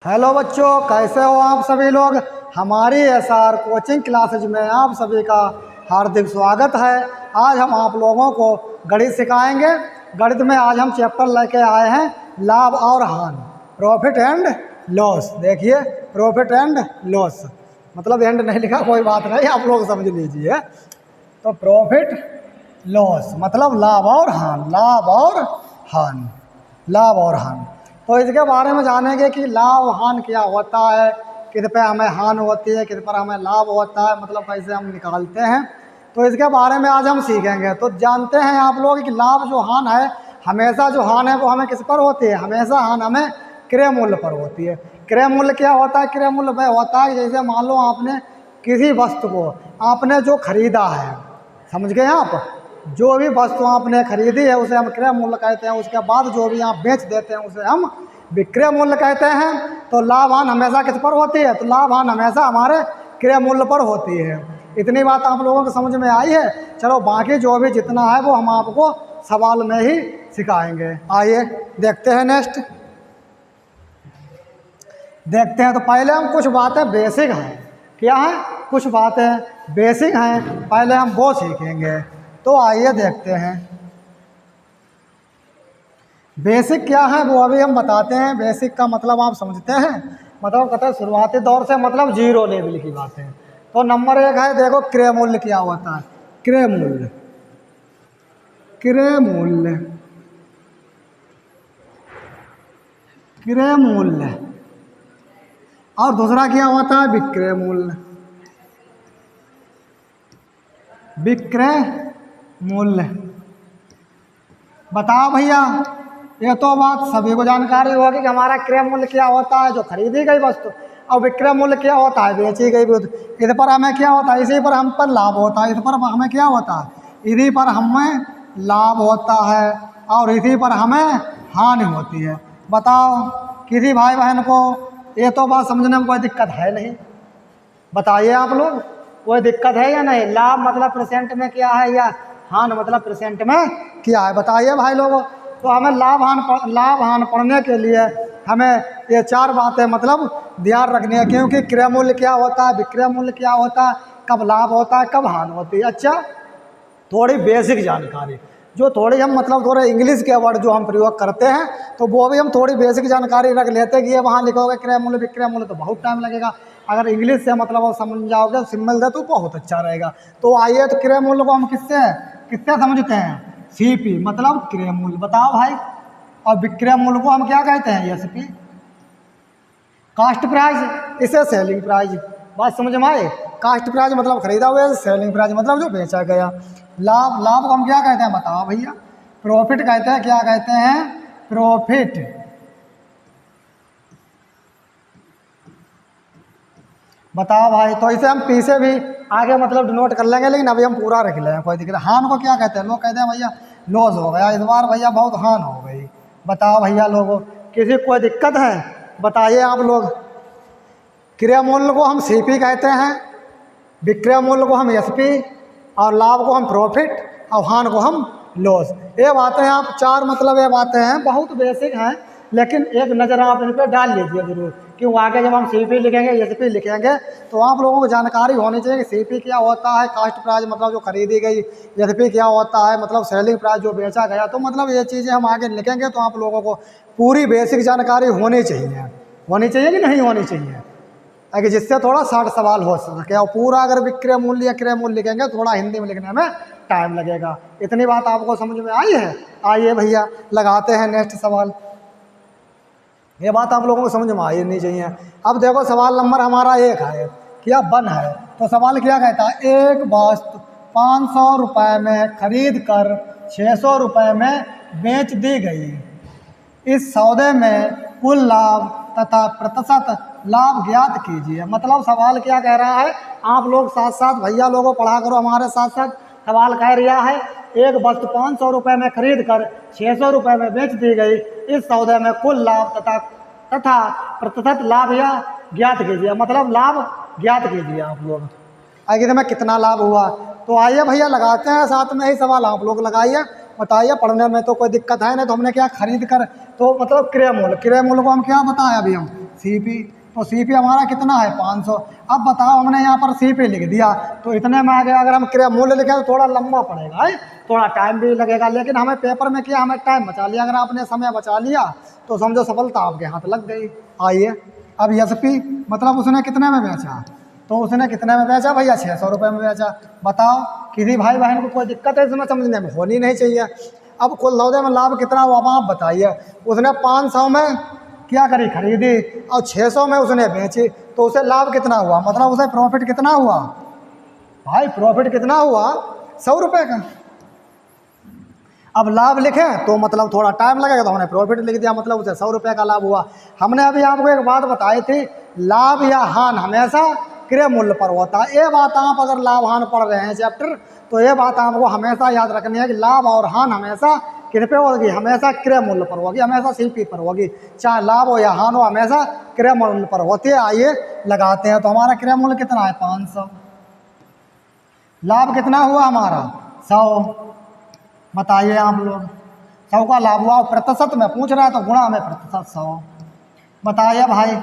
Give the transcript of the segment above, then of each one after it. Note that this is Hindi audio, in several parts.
हेलो बच्चों, कैसे हो आप सभी लोग। हमारी एसआर कोचिंग क्लासेज में आप सभी का हार्दिक स्वागत है। आज हम आप लोगों को गणित सिखाएंगे। गणित में आज हम चैप्टर लेके आए हैं लाभ और हानि, प्रॉफिट एंड लॉस। देखिए, प्रॉफिट एंड लॉस मतलब एंड नहीं लिखा, कोई बात नहीं, आप लोग समझ लीजिए। तो प्रॉफिट लॉस मतलब लाभ और हानि, लाभ और हानि, लाभ और हानि। तो इसके बारे में जानेंगे कि लाभ हानि क्या होता है, किस पे हमें हानि होती है, किस पर हमें लाभ होता है, मतलब कैसे हम निकालते हैं। तो इसके बारे में आज हम सीखेंगे। तो जानते हैं आप लोग कि लाभ जो हानि है, हमेशा जो हानि है वो हमें किस पर होती है, हमेशा हानि हमें क्रय मूल्य पर होती है। क्रय मूल्य क्या होता है, क्रय मूल्य वह होता है जैसे मान लो आपने किसी वस्तु को आपने जो खरीदा है, समझ गए आप, जो भी वस्तु आपने खरीदी है उसे हम क्रय मूल्य कहते हैं। उसके बाद जो भी आप बेच देते हैं उसे हम विक्रय मूल्य कहते हैं। तो लाभ हानि हमेशा किस पर होती है, तो लाभ हानि हमेशा हमारे क्रय मूल्य पर होती है। इतनी बात आप लोगों को समझ में आई है। चलो बाकी जो भी जितना है वो हम आपको सवाल में ही सिखाएंगे। आइए देखते हैं नेक्स्ट, देखते हैं। तो पहले हम कुछ बातें बेसिक हैं, क्या है, कुछ बातें बेसिक हैं, पहले हम वो सीखेंगे। तो आइए देखते हैं बेसिक क्या है वो अभी हम बताते हैं। बेसिक का मतलब आप समझते हैं, मतलब कहते हैं शुरुआती दौर से मतलब जीरो लेवल की बातें। तो नंबर एक है, देखो क्रय मूल्य क्या होता है। क्रय मूल्य, क्रय मूल्य, क्रय मूल्य। और दूसरा क्या होता है, विक्रय मूल्य, विक्रय मूल्य। बताओ भैया, ये तो बात सभी को जानकारी होगी कि हमारा क्रय मूल्य क्या होता है, जो खरीदी गई वस्तु, और विक्रय मूल्य क्या होता है, बेची गई वस्तु। इस पर हमें क्या होता है, इसी पर हम पर लाभ होता है। इस पर हमें क्या होता है, इसी पर हमें लाभ होता है और इसी पर हमें हानि होती है। बताओ किसी भाई बहन को ये तो बात समझने में कोई दिक्कत है नहीं, बताइए आप लोग, कोई दिक्कत है या नहीं। लाभ मतलब परसेंट में क्या है, या हानि मतलब परसेंट में क्या है, बताइए भाई लोगों। तो हमें लाभ हानि पढ़ने के लिए हमें ये चार बातें मतलब ध्यान रखनी है, क्योंकि क्रय मूल्य क्या होता है, विक्रय मूल्य क्या होता है, कब लाभ होता है, कब हानि होती है। अच्छा, थोड़ी बेसिक जानकारी, जो थोड़ी हम मतलब थोड़े इंग्लिश के वर्ड जो हम प्रयोग करते हैं तो वो भी हम थोड़ी बेसिक जानकारी रख लेते हैं कि ये वहाँ लिखोगे क्रय मूल्य विक्रय मूल्य तो बहुत टाइम लगेगा। अगर इंग्लिश से मतलब आप समझ जाओगे, सिंबल दे तो बहुत अच्छा रहेगा। तो आइए, तो क्रय मूल्य को हम किससे किससे समझते हैं, सीपी मतलब क्रय मूल्य। बताओ भाई, और विक्रय मूल्य को हम क्या कहते हैं, एसपी, कास्ट प्राइस, इसे सेलिंग प्राइस। बात समझ में आए, कास्ट प्राइस मतलब खरीदा हुआ, सेलिंग प्राइस मतलब जो बेचा गया। लाभ, लाभ को हम क्या कहते हैं, बताओ भैया, प्रॉफिट कहते हैं। क्या कहते हैं, प्रॉफिट। बताओ भाई, तो इसे हम पीछे भी आगे मतलब डिनोट कर लेंगे, लेकिन अभी हम पूरा रख लेंगे, कोई दिक्कत। हान को क्या कहते हैं, लोग कहते हैं भैया लॉस हो गया इस बार, भैया बहुत हान हो गई। बताओ भैया लोगों, किसी को कोई दिक्कत है, बताइए आप लोग। क्रय मूल्य को हम सीपी कहते हैं, विक्रय मूल्य को हम एसपी, और लाभ को हम प्रॉफिट, और हानि को हम लॉस। ये बातें आप चार मतलब ये बातें हैं, बहुत बेसिक हैं, लेकिन एक नज़र आप इन पर डाल लीजिए जरूर, क्यों आगे जब हम सीपी लिखेंगे एसपी लिखेंगे तो आप लोगों को जानकारी होनी चाहिए कि सीपी क्या होता है, कास्ट प्राइस मतलब जो खरीदी गई, एसपी क्या होता है मतलब सेलिंग प्राइस जो बेचा गया। तो मतलब ये चीज़ें हम आगे लिखेंगे तो आप लोगों को पूरी बेसिक जानकारी होनी चाहिए, होनी चाहिए कि नहीं होनी चाहिए, ताकि जिससे थोड़ा शॉर्ट सवाल हो सके। और पूरा अगर विक्रय मूल्य या क्रय मूल्य लिखेंगे थोड़ा हिंदी में लिखने में टाइम लगेगा। इतनी बात आपको समझ में आई है। आइए भैया लगाते हैं नेक्स्ट सवाल। ये बात आप लोगों को समझ में आई नहीं चाहिए। अब देखो सवाल नंबर हमारा एक है, क्या वन है। तो सवाल क्या कहता है, एक वस्तु 500 रुपये में खरीद कर 600 रुपये में बेच दी गई, इस सौदे में कुल लाभ तथा प्रतिशत लाभ ज्ञात कीजिए। मतलब सवाल क्या कह रहा है, आप लोग साथ साथ भैया लोगों पढ़ा करो हमारे साथ साथ। सवाल कह रहा है, एक वस्तु 500 रुपये में खरीद कर 600 रुपये में बेच दी गई, इस सौदे में कुल लाभ तथा प्रतिशत लाभ या ज्ञात कीजिए। मतलब लाभ ज्ञात कीजिए आप लोग, आगे में कितना लाभ हुआ। तो आइए भैया लगाते हैं, साथ में ही सवाल आप लोग लगाइए, बताइए। पढ़ने में तो कोई दिक्कत है नहीं। तो हमने क्या खरीद कर, तो मतलब क्रय मूल्य, क्रय मूल्य को हम क्या बताया अभी हम CP, तो CP हमारा कितना है 500। अब बताओ हमने यहाँ पर CP लिख दिया तो इतने में आ गया। अगर हम क्रय मूल्य लिखें तो थोड़ा लंबा पड़ेगा है, थोड़ा टाइम भी लगेगा, लेकिन हमें पेपर में किया, हमें टाइम बचा लिया। अगर आपने समय बचा लिया तो समझो सफलता आपके हाथ लग गई। आइए अब SP मतलब उसने कितने में बेचा, तो उसने कितने में बेचा भैया 600 रुपये में बेचा। बताओ किसी भाई बहन को कोई दिक्कत है इसमें समझने में, होनी नहीं चाहिए। अब कुल सौदे में लाभ कितना हुआ आप बताइए। उसने 500 में क्या करी, खरीदी, और 600 में उसने बेची, तो उसे लाभ कितना हुआ, मतलब उसे प्रॉफिट कितना हुआ भाई, प्रॉफिट कितना हुआ 100 रुपये का। अब लाभ लिखें तो मतलब थोड़ा टाइम लगेगा, तो हमने प्रॉफिट लिख दिया, मतलब उसे 100 रुपये का लाभ हुआ। हमने अभी आपको एक बात बताई थी, लाभ या हान हमेशा क्रय मूल्य पर होता है। ये बात आप अगर लाभ हान पढ़ रहे हैं चैप्टर, तो ये बात आपको हमेशा याद रखनी है कि लाभ और हान हमेशा किन पे होगी, हमेशा क्रय मूल्य पर होगी, हमेशा CP पर होगी। चाहे लाभ हो या हान हो, हमेशा क्रय मूल्य पर होती है। आइए लगाते हैं, तो हमारा क्रय मूल्य कितना है 500, लाभ कितना हुआ हमारा 100। बताइए आप लोग, 100 का लाभ हुआ, प्रतिशत में पूछ रहा है तो गुणा में प्रतिशत 100। बताइए भाई,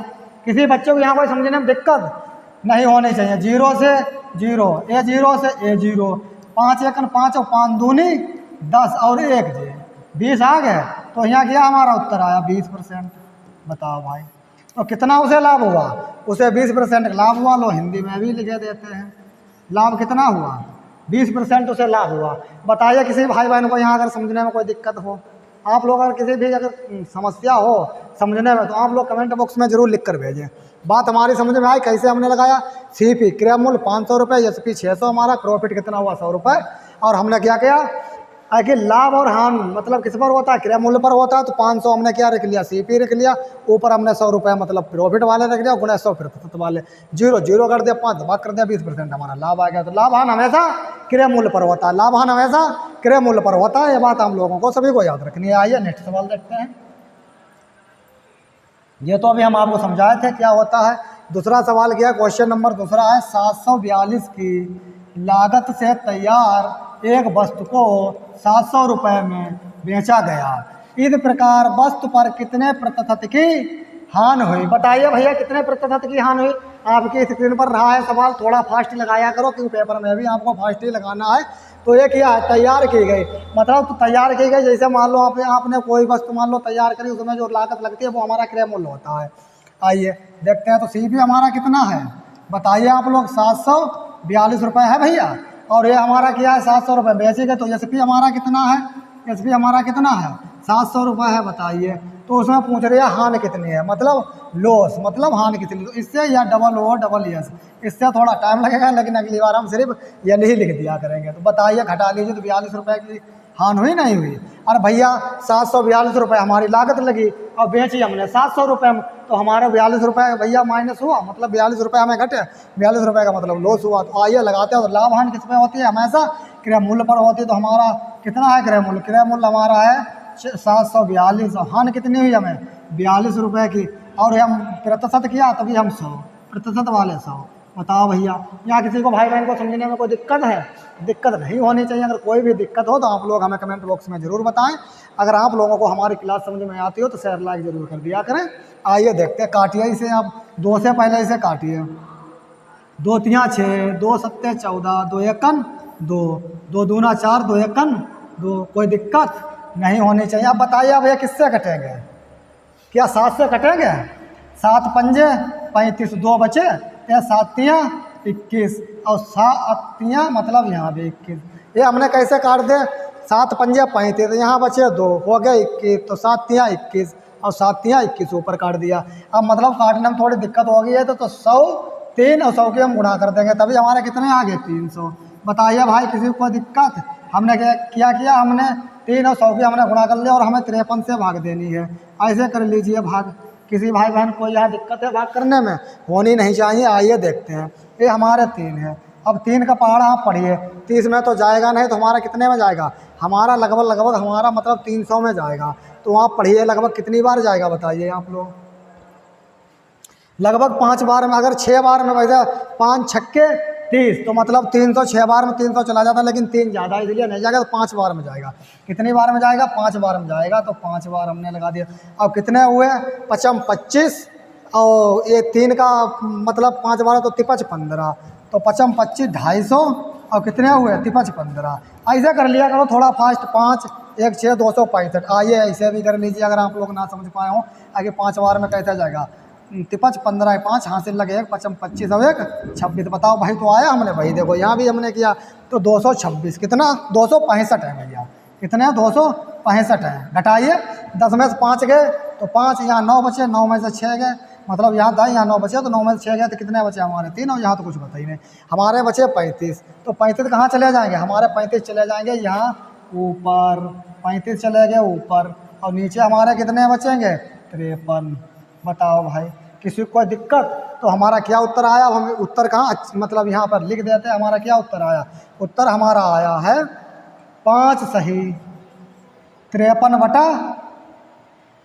किसी बच्चे को यहाँ कोई समझने में दिक्कत नहीं होनी चाहिए। 0 से 0, A0 से A0, 5 एकन 5 और 5 दूनी 10 और 1 जे 20 आ गए, तो यहाँ क्या हमारा उत्तर आया 20%। बताओ भाई, तो कितना उसे लाभ हुआ, उसे 20% लाभ हुआ। लो हिंदी में भी लिखे देते हैं, लाभ कितना हुआ 20% उसे लाभ हुआ। बताइए किसी भाई बहन को यहाँ अगर समझने में कोई दिक्कत हो, आप लोग अगर किसी भी अगर समस्या हो समझने में, तो आप लोग कमेंट बॉक्स में जरूर लिख कर भेजें। बात हमारी समझ में आई, कैसे हमने लगाया CP क्रय मूल्य 500 रुपये, SP 600, हमारा प्रॉफिट कितना हुआ 100 रुपये। और हमने क्या किया कि लाभ और हान मतलब किस पर होता है, क्रय मूल्य पर होता है, तो 500 हमने क्या रख लिया CP रख लिया, ऊपर हमने 100 रुपये मतलब प्रॉफिट वाले रख लिया, गुणा 100 प्रतिशत वाले, 0 कर दिया, 5 भाग कर दिया, 20% हमारा लाभ आ गया। तो लाभ हान हमेशा क्रय मूल्य पर होता है, लाभ हान हमेशा क्रय मूल्य पर होता है। ये बात हम लोगों को सभी को याद रखनी है। आइए नेक्स्ट सवाल देखते हैं। ये तो अभी हम आपको समझाए थे क्या होता है। दूसरा सवाल क्या है, क्वेश्चन नंबर दूसरा है, 742 की लागत से तैयार एक वस्तु को 700 रुपये में बेचा गया, इस प्रकार वस्तु पर कितने प्रतिशत की हानि हुई। बताइए भैया कितने प्रतिशत की हानि हुई। आपकी स्क्रीन पर रहा है सवाल, थोड़ा फास्ट लगाया करो क्योंकि पेपर में भी आपको फास्ट ही लगाना है। तो ये क्या है, तैयार की गई, मतलब तो तैयार की गई, जैसे मान लो आपने कोई वस्तु मान लो तैयार करी, उसमें जो लागत लगती है वो हमारा क्रय मूल्य होता है। आइए देखते हैं, तो CP हमारा कितना है बताइए आप लोग, 742 रुपये है भैया, और ये हमारा क्या है 700 रुपये बेचेगा। तो SP हमारा कितना है, SP हमारा कितना है 700 रुपये है। बताइए, तो उसमें पूछ रही है हानि कितनी है, मतलब लॉस, मतलब हानि कितनी। तो इससे या डबल O डबल S, इससे थोड़ा टाइम लगेगा, लेकिन अगली बार हम सिर्फ ये ही लिख दिया करेंगे। तो बताइए घटा लीजिए, तो 42 रुपये की हानि हुई नहीं हुई। और भैया 742 रुपये हमारी लागत लगी और बेची हमने 700 रुपये में, तो हमारे 42 रुपये भैया माइनस हुआ, मतलब 42 रुपये हमें घटे, 42 रुपये का मतलब लॉस हुआ। तो आइए लगाते हैं, तो लाभ हानि किस पे होती है, हमेशा क्रय मूल्य पर होती है। तो हमारा कितना है क्रय मूल्य, क्रय मूल्य हमारा है 742, हानि कितनी हुई हमें 42 रुपये की। और हम प्रतिशत किया तभी हम 100 प्रतिशत वाले 100। बताओ भैया, यहाँ किसी को भाई बहन को समझने में कोई दिक्कत है, दिक्कत नहीं होनी चाहिए। अगर कोई भी दिक्कत हो तो आप लोग हमें कमेंट बॉक्स में ज़रूर बताएं। अगर आप लोगों को हमारी क्लास समझ में आती हो तो शेयर लाइक ज़रूर कर दिया करें। आइए देखते हैं, काटिए इसे आप 2 से पहले इसे काटिए, 2 तिया 6, 2 सत्ते 14, 2 एकन 2, 2 दूना 4, 2 एकन 2। कोई दिक्कत नहीं होनी चाहिए। अब बताइए अब ये किससे कटेंगे, क्या 7 से कटेंगे, 7 पंजे 35, 2 बचे, 7 तिया 21 और 7 तिया मतलब यहाँ भी 21। ये हमने कैसे काट दे, 7 पंजे 35, यहाँ बचे 2, हो गए 21, तो 7 तिया 21 और 7 तिया 21 ऊपर काट दिया। अब मतलब काटने में थोड़ी दिक्कत हो गई है, तो 100 3 और 100 के हम गुणा कर देंगे, तभी हमारे कितने आ गए 300। बताइए भाई किसी को दिक्कत, हमने क्या किया, हमने 3 और 100 की हमने गुणा कर लिया और हमें 53 से भाग देनी है। ऐसे कर लीजिए भाग, किसी भाई बहन को यहाँ दिक्कत है भाग करने में, होनी नहीं चाहिए। आइए देखते हैं, ये हमारे 3 है। अब 3 का पहाड़ा आप पढ़िए, 30 में तो जाएगा नहीं, तो हमारा कितने में जाएगा, हमारा लगभग हमारा मतलब 300 में जाएगा। तो आप पढ़िए लगभग कितनी बार जाएगा बताइए आप लोग, लगभग 5 बार में। अगर 6 बार में वैसे 5 छक्के 30, तो मतलब 300, 6 बार में 300 चला जाता, लेकिन 3 ज़्यादा इसलिए नहीं जाएगा, तो 5 बार में जाएगा। कितनी बार में जाएगा, 5 बार में जाएगा। तो 5 बार हमने लगा दिया। अब कितने हुए, 5 25 और ये 3 का मतलब 5 12 तो तिपच 15, तो 55 25 250 और कितने हुए तिपच 15। ऐसे कर लिया करो थोड़ा फास्ट, 5 1 6 265। आइए ऐसे भी कर लीजिए अगर आप लोग ना समझ पाए हो। आगे 5 बार में कैसा जाएगा, तिपच 15 5 हासिल लगे 1 55 25 और 1 26। बताओ भाई, तो आया हमने भाई, देखो यहाँ भी हमने किया तो 226 कितना 265 है भैया, कितने 265 है। घटाइए 10 में से 5 गए तो 5, यहाँ 9 बचे, 9 में से 6 गए, मतलब यहाँ 10 यहाँ 9 बचे तो 9 में से 6 गए तो कितने बचे हमारे 3, और यहाँ तो कुछ बता ही नहीं। हमारे बचे 35, तो 35 कहाँ चले जाएंगे, हमारे 35 चले जाएंगे यहाँ ऊपर, 35 चले गए ऊपर, और नीचे हमारे कितने बचेंगे 53। बताओ भाई, किसी को कोई दिक्कत? तो हमारा क्या उत्तर आया, अब हम उत्तर कहाँ मतलब यहाँ पर लिख देते हैं हमारा क्या उत्तर आया। उत्तर हमारा आया है 5 सही 53 बटा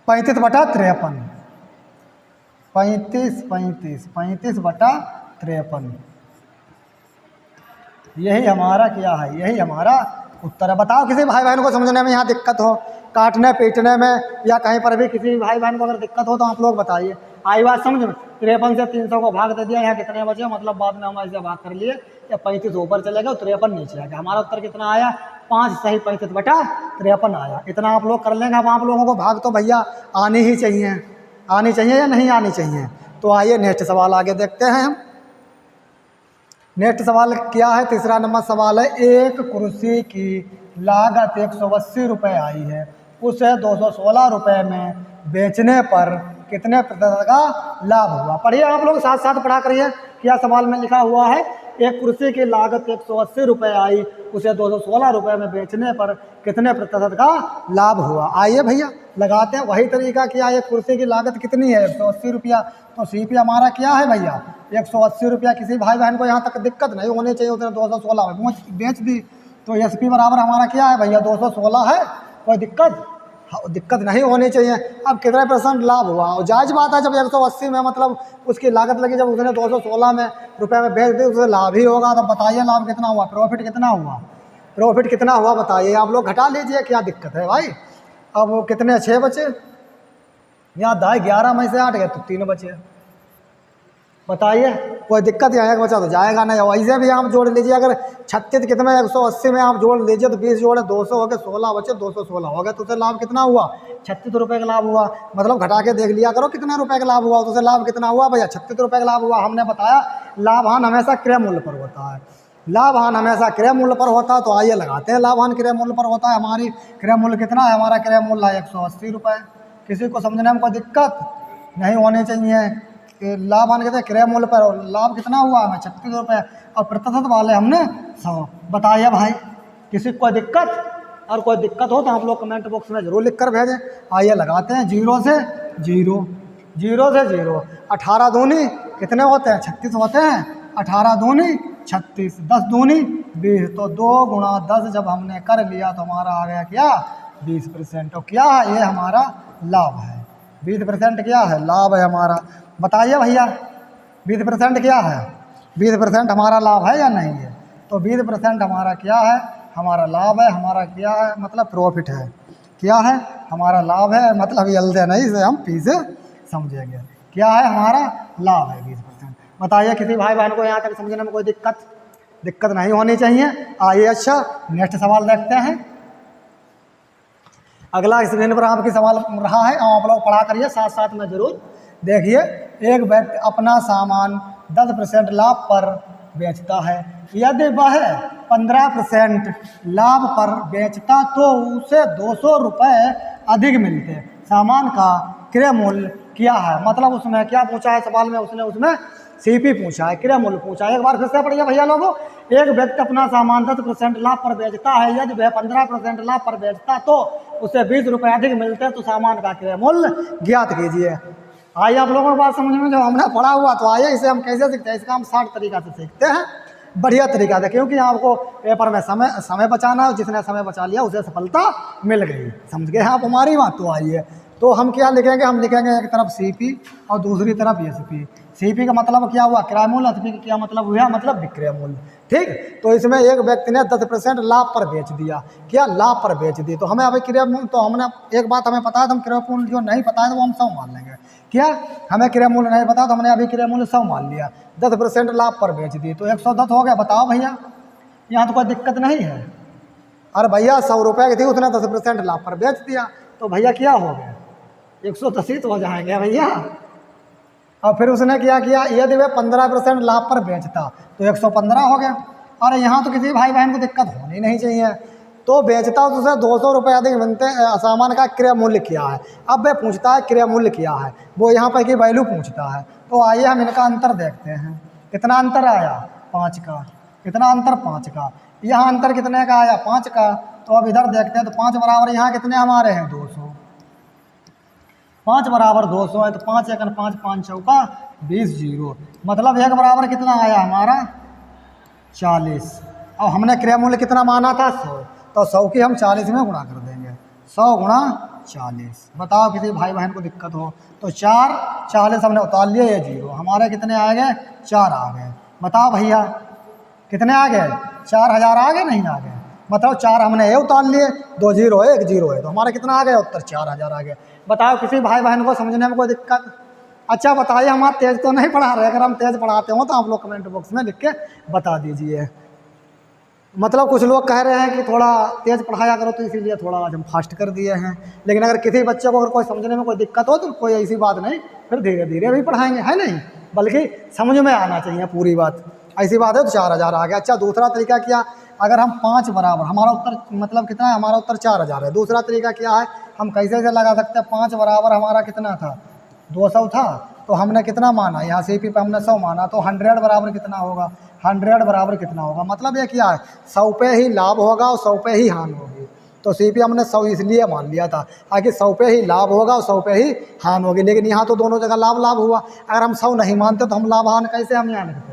35 बटा 53, 35 बटा 53, यही हमारा क्या है, यही हमारा उत्तर है। बताओ किसी भाई बहन को समझने में यहाँ दिक्कत हो, काटने पीटने में या कहीं पर भी किसी भाई बहन को अगर दिक्कत हो तो आप लोग बताइए। आई बात समझ में? 53 से 300 को भाग दे दिया, यहाँ कितने बचे, मतलब बाद में हम ऐसे भाग कर लिए, या 35 ऊपर चले गए 53 नीचे आ गया। हमारा उत्तर कितना आया 5 सही 35 बटा 53 आया। इतना आप लोग कर लेंगे। अब आप लोगों को भाग तो भैया आनी ही चाहिए, आनी चाहिए या नहीं आनी चाहिए। तो आइए नेक्स्ट सवाल आगे देखते हैं हम। नेक्स्ट सवाल क्या है, तीसरा नंबर सवाल है, एक कुर्सी की लागत 180 रुपये आई है, उसे 216 रुपये में बेचने पर कितने प्रतिशत का लाभ हुआ। पढ़िए आप लोग, साथ साथ पढ़ा करिए। क्या सवाल में लिखा हुआ है, एक कुर्सी की लागत 180 रुपये आई, उसे 216 रुपये में बेचने पर कितने प्रतिशत का लाभ हुआ। आइए भैया लगाते हैं वही तरीका। क्या एक कुर्सी की लागत कितनी है 180 रुपया, तो CP हमारा क्या है भैया 180 रुपया। किसी भाई बहन को यहाँ तक दिक्कत नहीं होनी चाहिए, उसने 216 में बेच दी, तो SP बराबर हमारा क्या है भैया 216 है। कोई दिक्कत नहीं होनी चाहिए। अब कितने % लाभ हुआ, और जायज़ बात है जब 180 में मतलब उसकी लागत लगी, जब उसने 216 में रुपये में बेच दी उसे लाभ ही होगा। तो बताइए लाभ कितना हुआ, प्रॉफिट कितना हुआ, प्रॉफिट कितना हुआ बताइए। आप लोग घटा लीजिए, क्या दिक्कत है भाई। अब कितने 6 बचे, यहाँ 10 11 में से 8 गए तो 3 बचे। बताइए कोई दिक्कत, यहाँ 1 बचा तो जाएगा नहीं। और ऐसे भी आप जोड़ लीजिए, अगर 36 कितने 180 में आप जोड़ लीजिए तो 20 जोड़े 200 हो गए, 16 बचे 216 हो गए, तो उसे लाभ कितना हुआ 36 रुपये का लाभ हुआ। मतलब घटा के देख लिया करो कितने रुपए का लाभ हुआ, तो उसे लाभ कितना हुआ भैया 36 रुपये का लाभ हुआ। हमने बताया लाभान हमेशा क्रय मूल्य पर होता है, लाभान हमेशा क्रय मूल्य पर होता है। तो आइए लगाते हैं, लाभान क्रय मूल्य पर होता है। हमारी क्रय मूल्य कितना है, हमारा क्रय मूल्य है 180 रुपये। किसी को समझने में कोई दिक्कत नहीं होनी चाहिए कि लाभान कहते हैं क्रय मूल्य पर, और लाभ कितना हुआ हमें 36 रुपये, और प्रतिशत वाले हमने 100। बताइए भाई किसी को कोई दिक्कत, और कोई दिक्कत हो तो आप लोग कमेंट बॉक्स में जरूर लिख कर भेजें। आइए लगाते हैं 0 से 0, 0 से 0, 18 दूनी कितने होते हैं 36 होते हैं, 18 दूनी 36, 10 दूनी 20, तो 2 गुणा 10 जब हमने कर लिया तो हमारा आ गया क्या 20%। तो क्या है ये हमारा लाभ है, 20% क्या है लाभ है हमारा। बताइए भैया 20% क्या है, 20% हमारा लाभ है या नहीं है। तो 20% हमारा क्या है, हमारा लाभ है। हमारा क्या है मतलब प्रॉफिट है, क्या है हमारा लाभ है। मतलब जल्दी नहीं से हम पी से समझेंगे, क्या है हमारा लाभ है 20%। बताइए किसी भाई बहन को यहाँ तक समझने में कोई दिक्कत नहीं होनी चाहिए। आइए अच्छा नेक्स्ट सवाल देखते हैं। अगला स्क्रीन पर आपकी सवाल रहा है, आप लोग पढ़ा करिए साथ साथ में जरूर देखिए। एक व्यक्ति अपना सामान 10% लाभ पर बेचता है, यदि वह 15% लाभ पर बेचता तो उसे 200 रुपये अधिक मिलते। सामान का क्रय मूल्य क्या है। मतलब उसमें क्या पूछा है सवाल में, उसमें CP पूछा है, क्रय मूल्य पूछा है। एक बार फिर से पढ़िए भैया लोगों। एक व्यक्ति अपना सामान 10% लाभ पर बेचता है, यदि वह 15% लाभ पर बेचता तो उसे 20 रुपये अधिक मिलते हैं, तो सामान का क्रय मूल्य ज्ञात कीजिए। आइए आप लोगों को बात समझ में, जो हमने पढ़ा हुआ तो आइए इसे हम कैसे सीखते हैं। इसका हम 60 तरीका से सीखते हैं, बढ़िया तरीका से, क्योंकि आपको पेपर में समय बचाना है। जिसने समय बचा लिया उसे सफलता मिल गई। समझ गए आप हमारी बात। तो आइए तो हम क्या लिखेंगे, हम लिखेंगे एक तरफ CP और दूसरी तरफ SP। CP का मतलब क्या हुआ क्रय मूल्य, SP का क्या मतलब हुआ मतलब विक्रय मूल्य। ठीक, तो इसमें एक व्यक्ति ने 10% लाभ पर बेच दिया, क्या लाभ पर बेच दी, तो हमें अभी क्रय मूल्य, तो हमने एक बात हमें पता है, तो हम क्रय मूल्य जो नहीं पता है तो वो हम सब मान लेंगे। क्या हमें क्रय मूल्य नहीं पता, तो हमने अभी क्रय मूल्य 100 मान लिया, 10% लाभ पर बेच दिए तो 110 हो गया। बताओ भैया, यहाँ तो कोई दिक्कत नहीं है। अरे भैया 100 रुपये की थी, उसने 10% लाभ पर बेच दिया, तो भैया क्या हो गया, 110 ही तो हो जाएंगे भैया। और फिर उसने क्या किया, यदि वह 15% लाभ पर बेचता तो 115 हो गया। अरे यहाँ तो किसी भाई बहन को दिक्कत होनी नहीं चाहिए, तो बेचता तो उसे 200 रुपये अधिक मिलते सामान का क्रय मूल्य क्या है। अब वह पूछता है क्रय मूल्य क्या है, वो यहाँ पर की वैल्यू पूछता है। तो आइए हम इनका अंतर देखते हैं, कितना अंतर आया 5 का, कितना अंतर 5 का, यहाँ अंतर कितने का आया 5 का। तो अब इधर देखते हैं, तो 5 बराबर यहाँ कितने हमारे हैं 200, 5 बराबर 200 है, तो 5 एकन 5, 5 चौका 20 जीरो, मतलब 1 बराबर कितना आया हमारा 40। अब हमने क्रय मूल्य कितना माना था 100, तो 100 की हम 40 में गुणा कर देंगे, 100 गुणा 40। बताओ किसी भाई बहन को दिक्कत हो तो 4, 40 हमने उतार लिया, ये जीरो, हमारे कितने आ गए 4 आ गए। बताओ भैया कितने आ गए 4000 आ गए, नहीं आ गए, मतलब 4 हमने ये उतार लिए, 2 जीरो है 1 जीरो है, तो हमारा कितना आ गया उत्तर 4000 आ गया। बताओ किसी भाई बहन को समझने में कोई दिक्कत। अच्छा बताइए, हमारा तेज तो नहीं पढ़ा रहे, अगर हम तेज पढ़ाते हो तो आप लोग कमेंट बॉक्स में लिख के बता दीजिए। मतलब कुछ लोग कह रहे हैं कि थोड़ा तेज पढ़ाया करो, तो इसीलिए थोड़ा आज हम फास्ट कर दिए हैं। लेकिन अगर किसी बच्चे को अगर कोई समझने में कोई दिक्कत हो तो कोई ऐसी बात नहीं, फिर धीरे धीरे भी पढ़ाएंगे, है नहीं, बल्कि समझ में आना चाहिए पूरी बात। ऐसी बात है तो 4000 आ गया। अच्छा दूसरा तरीका क्या, अगर हम 5 बराबर, हमारा उत्तर मतलब कितना है, हमारा उत्तर 4000 है। दूसरा तरीका क्या है, हम कैसे से लगा सकते हैं, 5 बराबर हमारा कितना था 200 था, तो हमने कितना माना, यहाँ सीपी पे हमने 100 माना, तो 100 बराबर कितना होगा, 100 बराबर कितना होगा, मतलब ये क्या है 100 पे ही लाभ होगा और 100 पे ही हानि होगी। तो सीपी हमने 100 इसलिए मान लिया था आगे 100 पे ही लाभ होगा और 100 पे ही हानि होगी, लेकिन यहाँ तो दोनों जगह लाभ लाभ हुआ। अगर हम 100 नहीं मानते तो हम लाभ हानि कैसे हम यहाँ लिखते,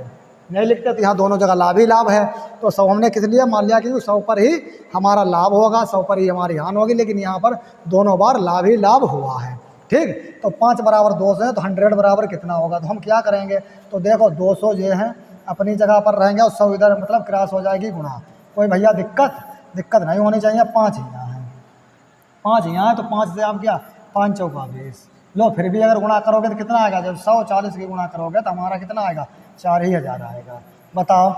नहीं लिखते, तो यहाँ दोनों जगह लाभ ही लाभ है। तो 100 हमने किस लिए मान लिया, क्योंकि 100 पर ही हमारा लाभ होगा, 100 पर ही हमारी हानि होगी, लेकिन यहाँ पर दोनों बार लाभ ही लाभ हुआ है। ठीक, तो 5 बराबर 200 है, तो 100 बराबर कितना होगा, तो हम क्या करेंगे, तो देखो 200 जो है अपनी जगह पर रहेंगे और 100 इधर मतलब क्रॉस हो जाएगी गुणा। कोई भैया दिक्कत नहीं होनी चाहिए। 5 यहाँ है, 5 यहाँ है, तो 5 से आप क्या 5 चौका 20, लो फिर भी अगर गुणा करोगे तो कितना आएगा, जब 140 की गुणा करोगे तो हमारा कितना आएगा 4000 आएगा। बताओ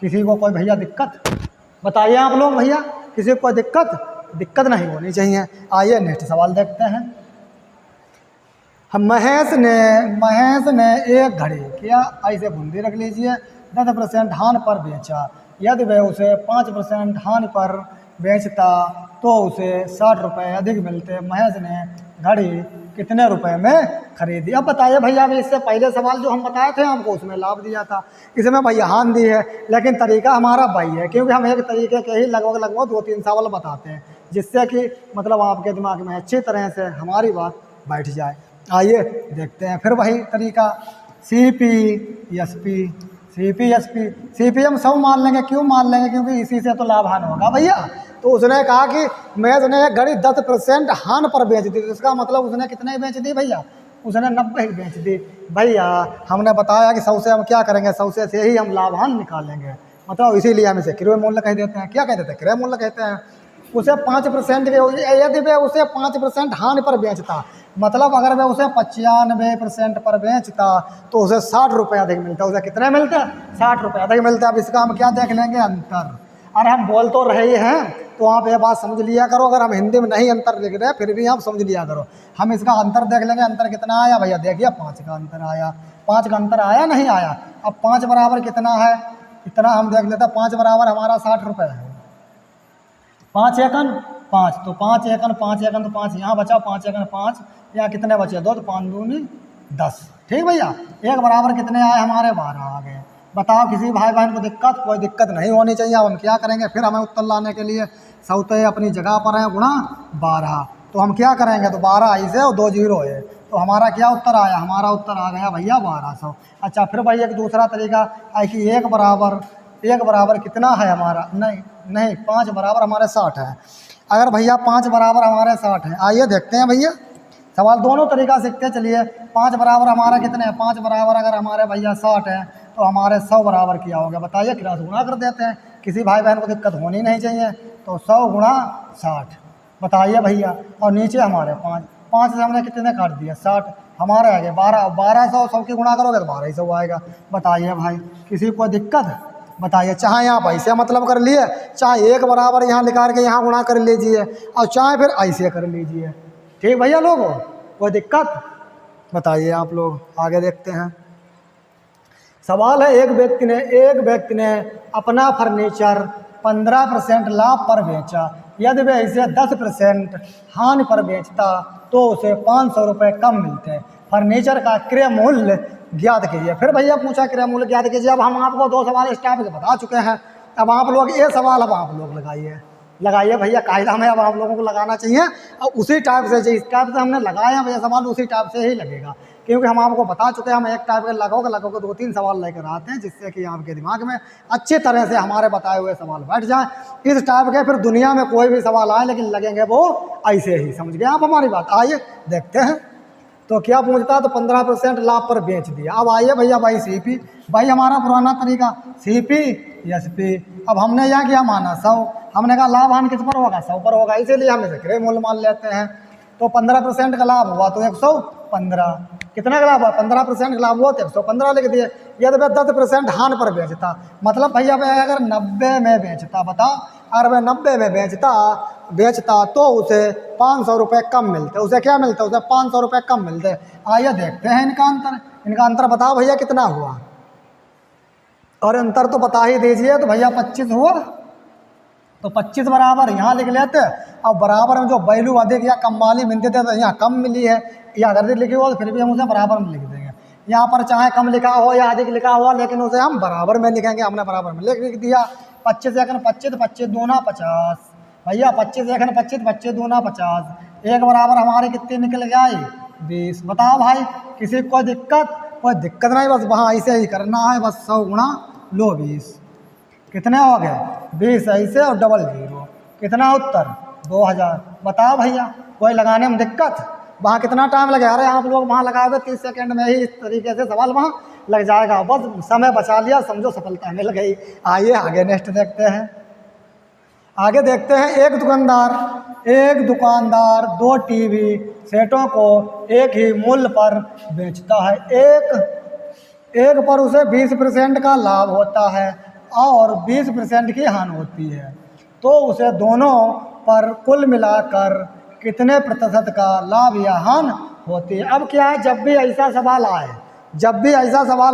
किसी को कोई भैया दिक्कत, बताइए आप लोग भैया, किसी को कोई दिक्कत नहीं होनी चाहिए। आइए नेक्स्ट सवाल देखते हैं। हम महेश ने एक घड़ी क्या, ऐसे बूंदी रख लीजिए, 10% हानि पर बेचा, यदि वह उसे 5% हानि पर बेचता तो उसे 60 रुपये अधिक मिलते। महेश ने घड़ी कितने रुपए में खरीदी। अब बताइए भैया, अभी इससे पहले सवाल जो हम बताए थे आपको उसमें लाभ दिया था, इसमें भैया हानि दी है, लेकिन तरीका हमारा वही है, क्योंकि हम एक तरीके के ही लगभग 2-3 सवाल बताते हैं, जिससे कि मतलब आपके दिमाग में अच्छी तरह से हमारी बात बैठ जाए। आइए देखते हैं फिर वही तरीका, सीपी हम सब मान लेंगे। क्यों मान लेंगे, क्योंकि इसी से तो लाभ हानि होगा भैया। तो उसने कहा कि मैं उसने एक घड़ी 10% हानि पर बेच दी, तो इसका मतलब उसने कितने बेच दी भैया, उसने 90 ही बेच दी। भैया हमने बताया कि 100 से हम क्या करेंगे, 100 से ही हम लाभ हानि निकालेंगे, मतलब इसीलिए हम इसे क्रय मूल्य कह देते हैं। क्या कह देते हैं, क्रय मूल्य कहते हैं। उसे 5% यदि वह उसे 5% हानि पर बेचता, मतलब अगर वह उसे 95% पर बेचता तो उसे 60 रुपये अधिक मिलता। उसे कितने मिलते हैं 60 रुपये अधिक मिलता है। अब इसका हम क्या देख लेंगे, अंतर। अरे हम बोल तो रहे हैं तो आप ये बात समझ लिया करो, अगर हम हिंदी में नहीं अंतर लिख रहे फिर भी आप समझ लिया करो। हम इसका अंतर देख लेंगे, अंतर कितना आया भैया, देखिए 5 का अंतर आया, 5 का अंतर आया नहीं आया। अब 5 बराबर कितना है, इतना हम देख लेते हैं। 5 बराबर हमारा 60 रुपये है, 5 एकन 5, तो 5 एकन 5 एकन तो 5 यहाँ बचा, 5 एकन 5, यहाँ कितने बचे 2, तो 5 दूनी 10। ठीक भैया, 1 बराबर कितने आए हमारे 12 आ गए। बताओ किसी भाई बहन को दिक्कत, कोई दिक्कत नहीं होनी चाहिए। अब हम क्या करेंगे, फिर हमें उत्तर लाने के लिए 100 तो अपनी जगह पर है गुणा 12, तो हम क्या करेंगे, तो 12 ऐसे और 2 जीरो है, तो हमारा क्या उत्तर आया, हमारा उत्तर आ गया भैया 1200। अच्छा फिर भैया एक दूसरा तरीका है कि 1 बराबर कितना है हमारा, नहीं 5 बराबर हमारे 60 है। अगर भैया 5 बराबर हमारे 60 है, आइए देखते हैं भैया सवाल दोनों तरीका सीखते चलिए। 5 बराबर हमारा कितने हैं, 5 बराबर अगर हमारे भैया 60 है तो हमारे 100 बराबर क्या हो गया, बताइए, क्रॉस गुणा कर देते हैं, किसी भाई बहन को दिक्कत होनी नहीं चाहिए। तो 100 गुणा 60, बताइए भैया, और नीचे हमारे 5 से हमने कितने काट दिए 60, हमारे आगे 1200 100 की गुणा करोगे तो 1200 आएगा। बताइए भाई, किसी को दिक्कत? बताइए, चाहे यहाँ पैसे मतलब कर लिए, चाहे एक बराबर यहाँ निकाल के यहाँ गुणा कर लीजिए, और चाहे फिर ऐसे कर लीजिए। ठीक भैया लोगों, कोई दिक्कत? बताइए आप लोग, आगे देखते हैं। सवाल है, एक व्यक्ति ने अपना फर्नीचर 15% लाभ पर बेचा। यदि वह इसे 10% हानि पर बेचता तो उसे 500 रुपये कम मिलते। फर्नीचर का क्रय मूल्य ज्ञात कीजिए। फिर भैया पूछा क्रय मूल्य ज्ञात कीजिए। अब हम आपको 2 सवाल इस टाइप के बता चुके हैं। अब आप लोग ये सवाल अब आप लोग लगाइए भैया, कायदा में अब आप लोगों को लगाना चाहिए। और उसी टाइप से, जिस टाइप से हमने लगाया भैया सवाल, उसी टाइप से ही लगेगा, क्योंकि हम आपको बता चुके हैं हम एक टाइप के लगोगे 2-3 सवाल लेकर आते हैं, जिससे कि आपके दिमाग में अच्छी तरह से हमारे बताए हुए सवाल बैठ जाए। इस टाइप के फिर दुनिया में कोई भी सवाल आए, लेकिन लगेंगे वो ऐसे ही। समझ गए आप हमारी बात? आइए देखते हैं। तो क्या पूछता? तो 15% लाभ पर बेच दिया। अब आइए भैया भाई सीपी, भाई हमारा पुराना तरीका सीपी एसपी। अब हमने यहाँ किया माना 100, हमने कहा लाभ हानि किस पर होगा? 100 पर होगा, इसीलिए हम इसे क्रय मूल्य मान लेते हैं। तो 15% का लाभ हुआ तो 115। कितना का लाभ हुआ? 15% का लाभ हुआ तो 115 लिख दिए। यदि वह 10% हानि पर बेचता, मतलब भैया वह अगर 90 में बेचता, बताओ, अगर वह 90 में बेचता तो उसे 500 रुपये कम मिलते। उसे क्या मिलता? उसे 500 रुपये कम मिलते। आइए देखते हैं इनका अंतर बताओ भैया कितना हुआ। और अंतर तो बता ही दीजिए। तो भैया 25 हुआ, तो 25 बराबर यहाँ लिख लेते। अब बराबर में जो वैल्यू अधिक या कम वाली मिलती थे तो यहाँ कम मिली है, या अधिक लिखी हो तो फिर भी हम उसे बराबर में लिख देंगे। यहाँ पर चाहे कम लिखा हो या अधिक लिखा हुआ, लेकिन उसे हम बराबर में लिखेंगे। हमने बराबर में लिख दिया। 25 1 25, 25 दूना 50 भैया, 25 1 25, 25 दूना 50। एक बराबर हमारी कितनी निकल गई? 20। बताओ भाई, किसी को दिक्कत? कोई दिक्कत नहीं, बस वहाँ ऐसे ही करना है। बस 100 गुणा लो 20, कितने हो गए? 20 ऐसे और डबल 0। कितना उत्तर? 2000। बताओ भैया, कोई लगाने में दिक्कत? वहाँ कितना टाइम लगे? अरे आप लोग वहाँ लगाओगे 30 सेकंड में ही इस तरीके से सवाल वहाँ लग जाएगा। बस समय बचा लिया, समझो सफलता मिल गई। आइए आगे नेक्स्ट देखते हैं। आगे देखते हैं। एक दुकानदार 2 टीवी सेटों को एक ही मूल्य पर बेचता है। एक पर उसे 20% का लाभ होता है और 20% की हानि होती है, तो उसे दोनों पर कुल मिलाकर कितने प्रतिशत का लाभ या हानि होती है? अब क्या है, जब भी ऐसा सवाल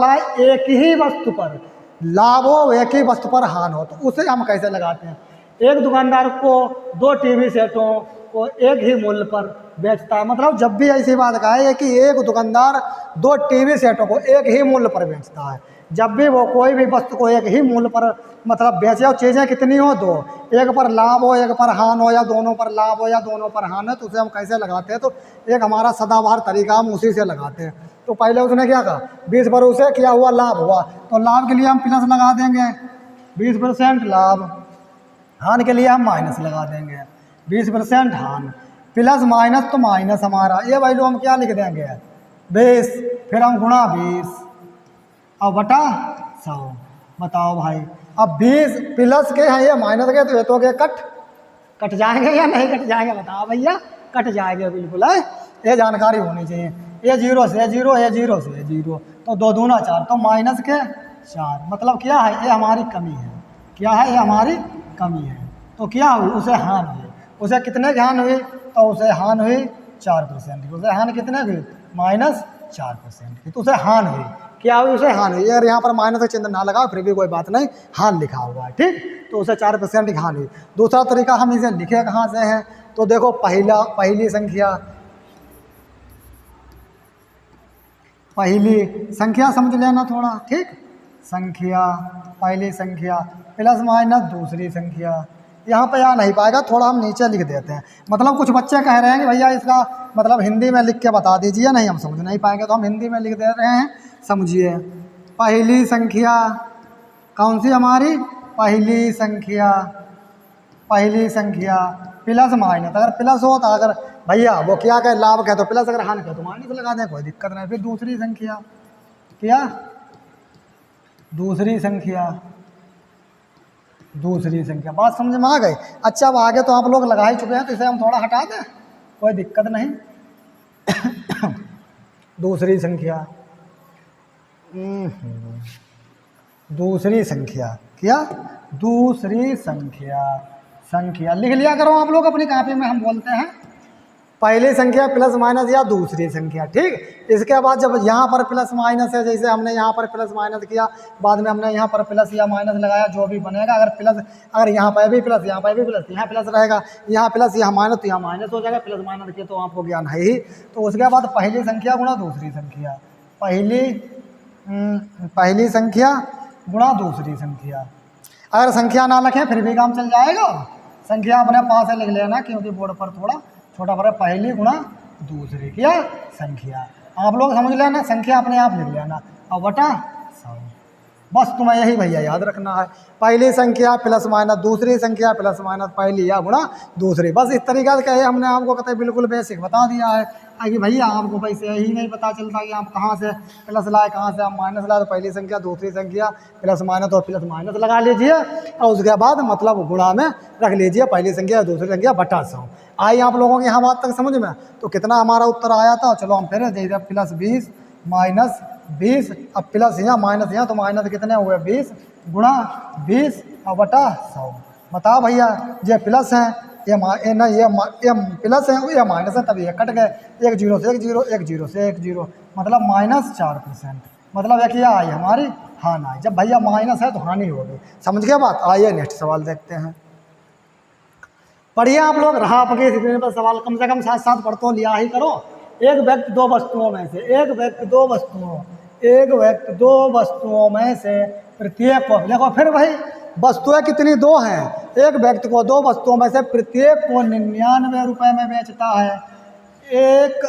आए एक ही वस्तु पर लाभ हो, एक ही वस्तु पर हानि हो, तो उसे हम कैसे लगाते हैं? एक दुकानदार को 2 टीवी सेटों को एक ही मूल्य पर बेचता है। मतलब जब भी ऐसी बात कहा है कि एक दुकानदार 2 टीवी सेटों को एक ही मूल्य पर बेचता है, जब भी वो कोई भी वस्तु को एक ही मूल्य पर मतलब बेचे, और चीज़ें कितनी हो? 2, एक पर लाभ हो, एक पर हानि हो, या दोनों पर लाभ हो या दोनों पर हानि हो, तो उसे हम कैसे लगाते हैं? तो एक हमारा सदाबहार तरीका, हम उसी से लगाते हैं। तो पहले उसने क्या कहा? 20 पर उसे क्या हुआ? लाभ हुआ, तो लाभ के लिए हम प्लस लगा देंगे 20% लाभ, हानि के लिए हम माइनस लगा देंगे 20% हानि। प्लस माइनस तो माइनस हमारा, ये वैल्यू हम क्या लिख देंगे? 20, फिर हम गुणा 20 और बटा 100। बताओ भाई, अब 20 प्लस के हैं, ये माइनस के, तो ये तो के कट जाएंगे या नहीं कट जाएंगे? बताओ भैया, कट जाएंगे बिल्कुल है। ये जानकारी होनी चाहिए। ये 0 से 0, ये 0 से 0, तो 2 दूना 4, तो माइनस के 4। मतलब क्या है? ये हमारी कमी है। क्या है? ये हमारी कमी है। तो क्या हुई? उसे हानि हुई। उसे कितने की हानि हुई? तो उसे हानि हुई 4% की। उसे हानि कितने की? -4% की। तो उसे हानि हुई। क्या हुई? उसे हानि हुई। अगर यहाँ पर माइनस का चिन्ह ना लगाओ फिर भी कोई बात नहीं, हानि लिखा हुआ है, ठीक। तो उसे 4% की हानि हुई। दूसरा तरीका हम इसे लिखे कहाँ से हैं? तो देखो, पहली संख्या समझ लेना थोड़ा, ठीक। पहली संख्या प्लस माइनस दूसरी संख्या। यहाँ पे आ नहीं पाएगा, थोड़ा हम नीचे लिख देते हैं। मतलब कुछ बच्चे कह रहे हैं कि भैया इसका मतलब हिंदी में लिख के बता दीजिए। नहीं, हम समझ नहीं पाएंगे, तो हम हिंदी में लिख दे रहे हैं, समझिए। पहली संख्या कौन सी हमारी? पहली संख्या प्लस माइनस। अगर प्लस हो तो अगर भैया वो क्या कहे, लाभ कहे तो प्लस, अगर हानि कहे तो माइनस लगा दें, कोई दिक्कत नहीं। फिर दूसरी संख्या, क्या? दूसरी संख्या। बात समझ में आ गई? अच्छा, अब आगे तो आप लोग लगा ही चुके हैं, तो इसे हम थोड़ा हटा दें, कोई दिक्कत नहीं। दूसरी संख्या, दूसरी संख्या, क्या दूसरी संख्या, संख्या लिख लिया करो आप लोग अपनी कॉपी में। हम बोलते हैं पहली संख्या प्लस माइनस या दूसरी संख्या, ठीक। इसके बाद जब यहाँ पर प्लस माइनस है, जैसे हमने यहाँ पर प्लस माइनस किया, बाद में हमने यहाँ पर प्लस या माइनस लगाया, जो भी बनेगा, अगर प्लस, अगर यहाँ पर भी प्लस, यहाँ पर भी प्लस, यहाँ प्लस रहेगा, यहाँ प्लस, यहाँ माइनस, तो यहाँ माइनस हो जाएगा। प्लस माइनस के तो आपको ज्ञान है ही। तो उसके बाद पहली संख्या गुणा दूसरी संख्या, पहली संख्या गुणा दूसरी संख्या। अगर संख्या ना लिखें फिर भी काम चल जाएगा, संख्या अपने पास है लिख लेना, क्योंकि बोर्ड पर थोड़ा छोटा पर पहली गुणा दूसरी क्या संख्या। आप लोग समझ लेना, संख्या अपने आप लिख लेना और बटा 100। बस तुम्हें यही भैया याद रखना है, पहली संख्या प्लस माइनस दूसरी संख्या प्लस माइनस पहली या गुणा दूसरी। बस इस तरीके से कहे हमने आपको कहते बिल्कुल बेसिक बता दिया है कि भैया आपको वैसे ही नहीं पता चलता कि आप कहाँ से प्लस लाए कहाँ से आप माइनस लाए। तो पहली संख्या दूसरी संख्या प्लस माइनस और प्लस माइनस लगा लीजिए और उसके बाद मतलब गुणा में रख लीजिए पहली संख्या दूसरी संख्या बटा 100। आई आप लोगों की यहाँ बात तक समझ में? तो कितना हमारा उत्तर आया था, चलो हम फिर जैसे प्लस 20 माइनस 20, अब प्लस यहाँ माइनस यहाँ, तो माइनस कितने हुए 20 गुणा 20 और बटा 100। बताओ भैया ये प्लस है, ये नहीं ये प्लस है, ये माइनस है, तब ये कट गए, एक जीरो से एक जीरो, एक जीरो से एक जीरो, मतलब -4%। मतलब है कि यह आई हमारी हानि आई। जब भैया माइनस है तो हानि होगी, समझ गए बात? आइए नेक्स्ट सवाल देखते हैं। पढ़िए आप लोग, रहा आपके स्क्रीन पर सवाल, कम से कम साथ साथ पढ़ तो लिया ही करो। एक व्यक्ति दो वस्तुओं में से, एक व्यक्ति दो वस्तुओं में से प्रत्येक को, देखो फिर भाई वस्तुएं कितनी दो हैं, एक व्यक्ति को दो वस्तुओं में से प्रत्येक को 99 रुपये में बेचता है, एक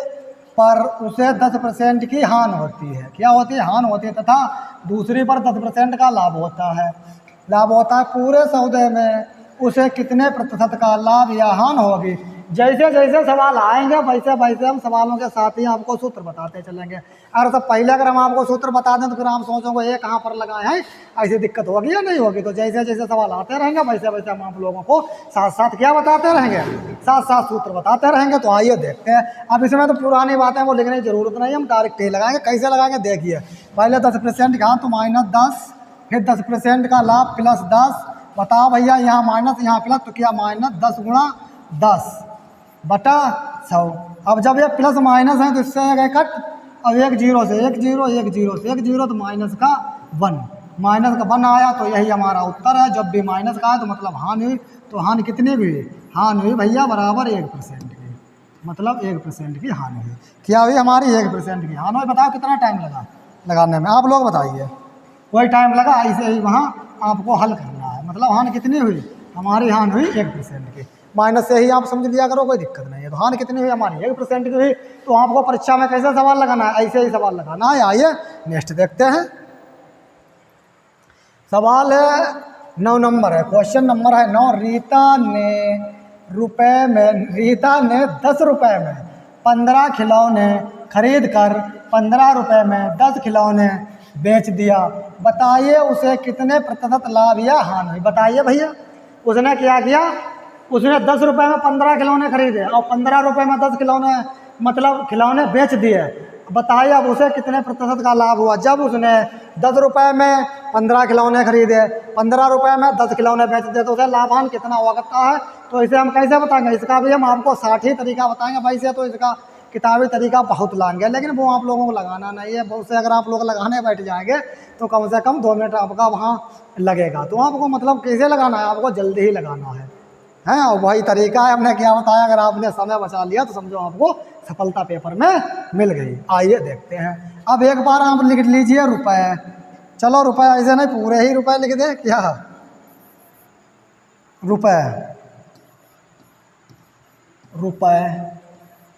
पर उसे 10% की हान होती है। क्या होती है? हान होती है, तथा दूसरी पर 10% का लाभ होता है। लाभ होता है, पूरे सौदे में उसे कितने प्रतिशत का लाभ या हान होगी? जैसे जैसे सवाल आएंगे वैसे वैसे हम सवालों के साथ ही आपको सूत्र बताते चलेंगे। अगर सब पहले अगर हम आपको सूत्र बता दें तो फिर आप सोचोगे ये कहाँ पर लगाए हैं, ऐसी दिक्कत होगी या नहीं होगी? तो जैसे जैसे सवाल आते रहेंगे वैसे वैसे हम आप लोगों को साथ साथ क्या बताते रहेंगे, साथ साथ सूत्र बताते रहेंगे। तो आइए देखते हैं। अब इसमें तो पुरानी बातें वो लिखने की जरूरत नहीं, हम डायरेक्ट ही लगाएंगे। कैसे लगाएंगे देखिए, पहले 10% का तो -10, फिर 10% का लाभ +10। बताओ भैया यहाँ माइनस यहाँ प्लस, तो क्या -10 गुणा 10 बटा 100। अब जब ये प्लस माइनस है तो इससे गए कट, अब एक जीरो से एक जीरो, एक जीरो से एक जीरो, तो माइनस का 1 आया। तो यही हमारा उत्तर है। जब भी माइनस का है तो मतलब हानि हुई। तो हानि कितनी हुई? हानि हुई भैया बराबर 1% की, मतलब 1% की हानि हुई। क्या हुई हमारी? 1% की हानि हुई। बताओ कितना टाइम लगा लगाने में, आप लोग बताइए। कोई टाइम लगा? ऐसे ही वहाँ आपको हल करना है। मतलब हानि कितनी हुई हमारी? हानि हुई 1% की। माइनस से ही आप समझ लिया करो, कोई दिक्कत नहीं है। तो हानि कितनी हुई हमारी? 1% की हुई। तो आपको परीक्षा में कैसे सवाल लगाना है? ऐसे ही सवाल लगाना है। आइए नेक्स्ट देखते हैं। सवाल है 9 नंबर है, क्वेश्चन नंबर है 9। रीता ने 10 रुपये में 15 खिलौने खरीद कर 15 रुपये में 10 खिलौने बेच दिया। बताइए उसे कितने प्रतिशत लाभ या हानि हुई? बताइए भैया। उसने क्या किया? उसने 10 रुपये में 15 खिलौने खरीदे और 15 रुपये में 10 खिलौने मतलब खिलौने बेच दिए। बताइए अब उसे कितने प्रतिशत का लाभ हुआ? जब उसने 10 रुपये में 15 खिलौने खरीदे, 15 रुपये में 10 खिलौने बेच दिए, तो उसे लाभांश कितना हुआ करता है? तो इसे हम कैसे बताएंगे? इसका भी हम आपको 60 तरीका बताएंगे। वैसे तो इसका किताबी तरीका बहुत लाएंगे, लेकिन वो आप लोगों को लगाना नहीं है। बहुत से अगर आप लोग लगाने बैठ जाएंगे तो कम से कम 2 मिनट आपका वहाँ लगेगा। तो आपको मतलब कैसे लगाना है? आपको जल्दी ही लगाना है और वही तरीका है। हमने क्या बताया, अगर आपने समय बचा लिया तो समझो आपको सफलता पेपर में मिल गई। आइए देखते हैं। अब एक बार आप लिख लीजिए रुपए। चलो रुपए ऐसे नहीं, पूरे ही रुपए लिख दे। क्या रुपए, रुपए,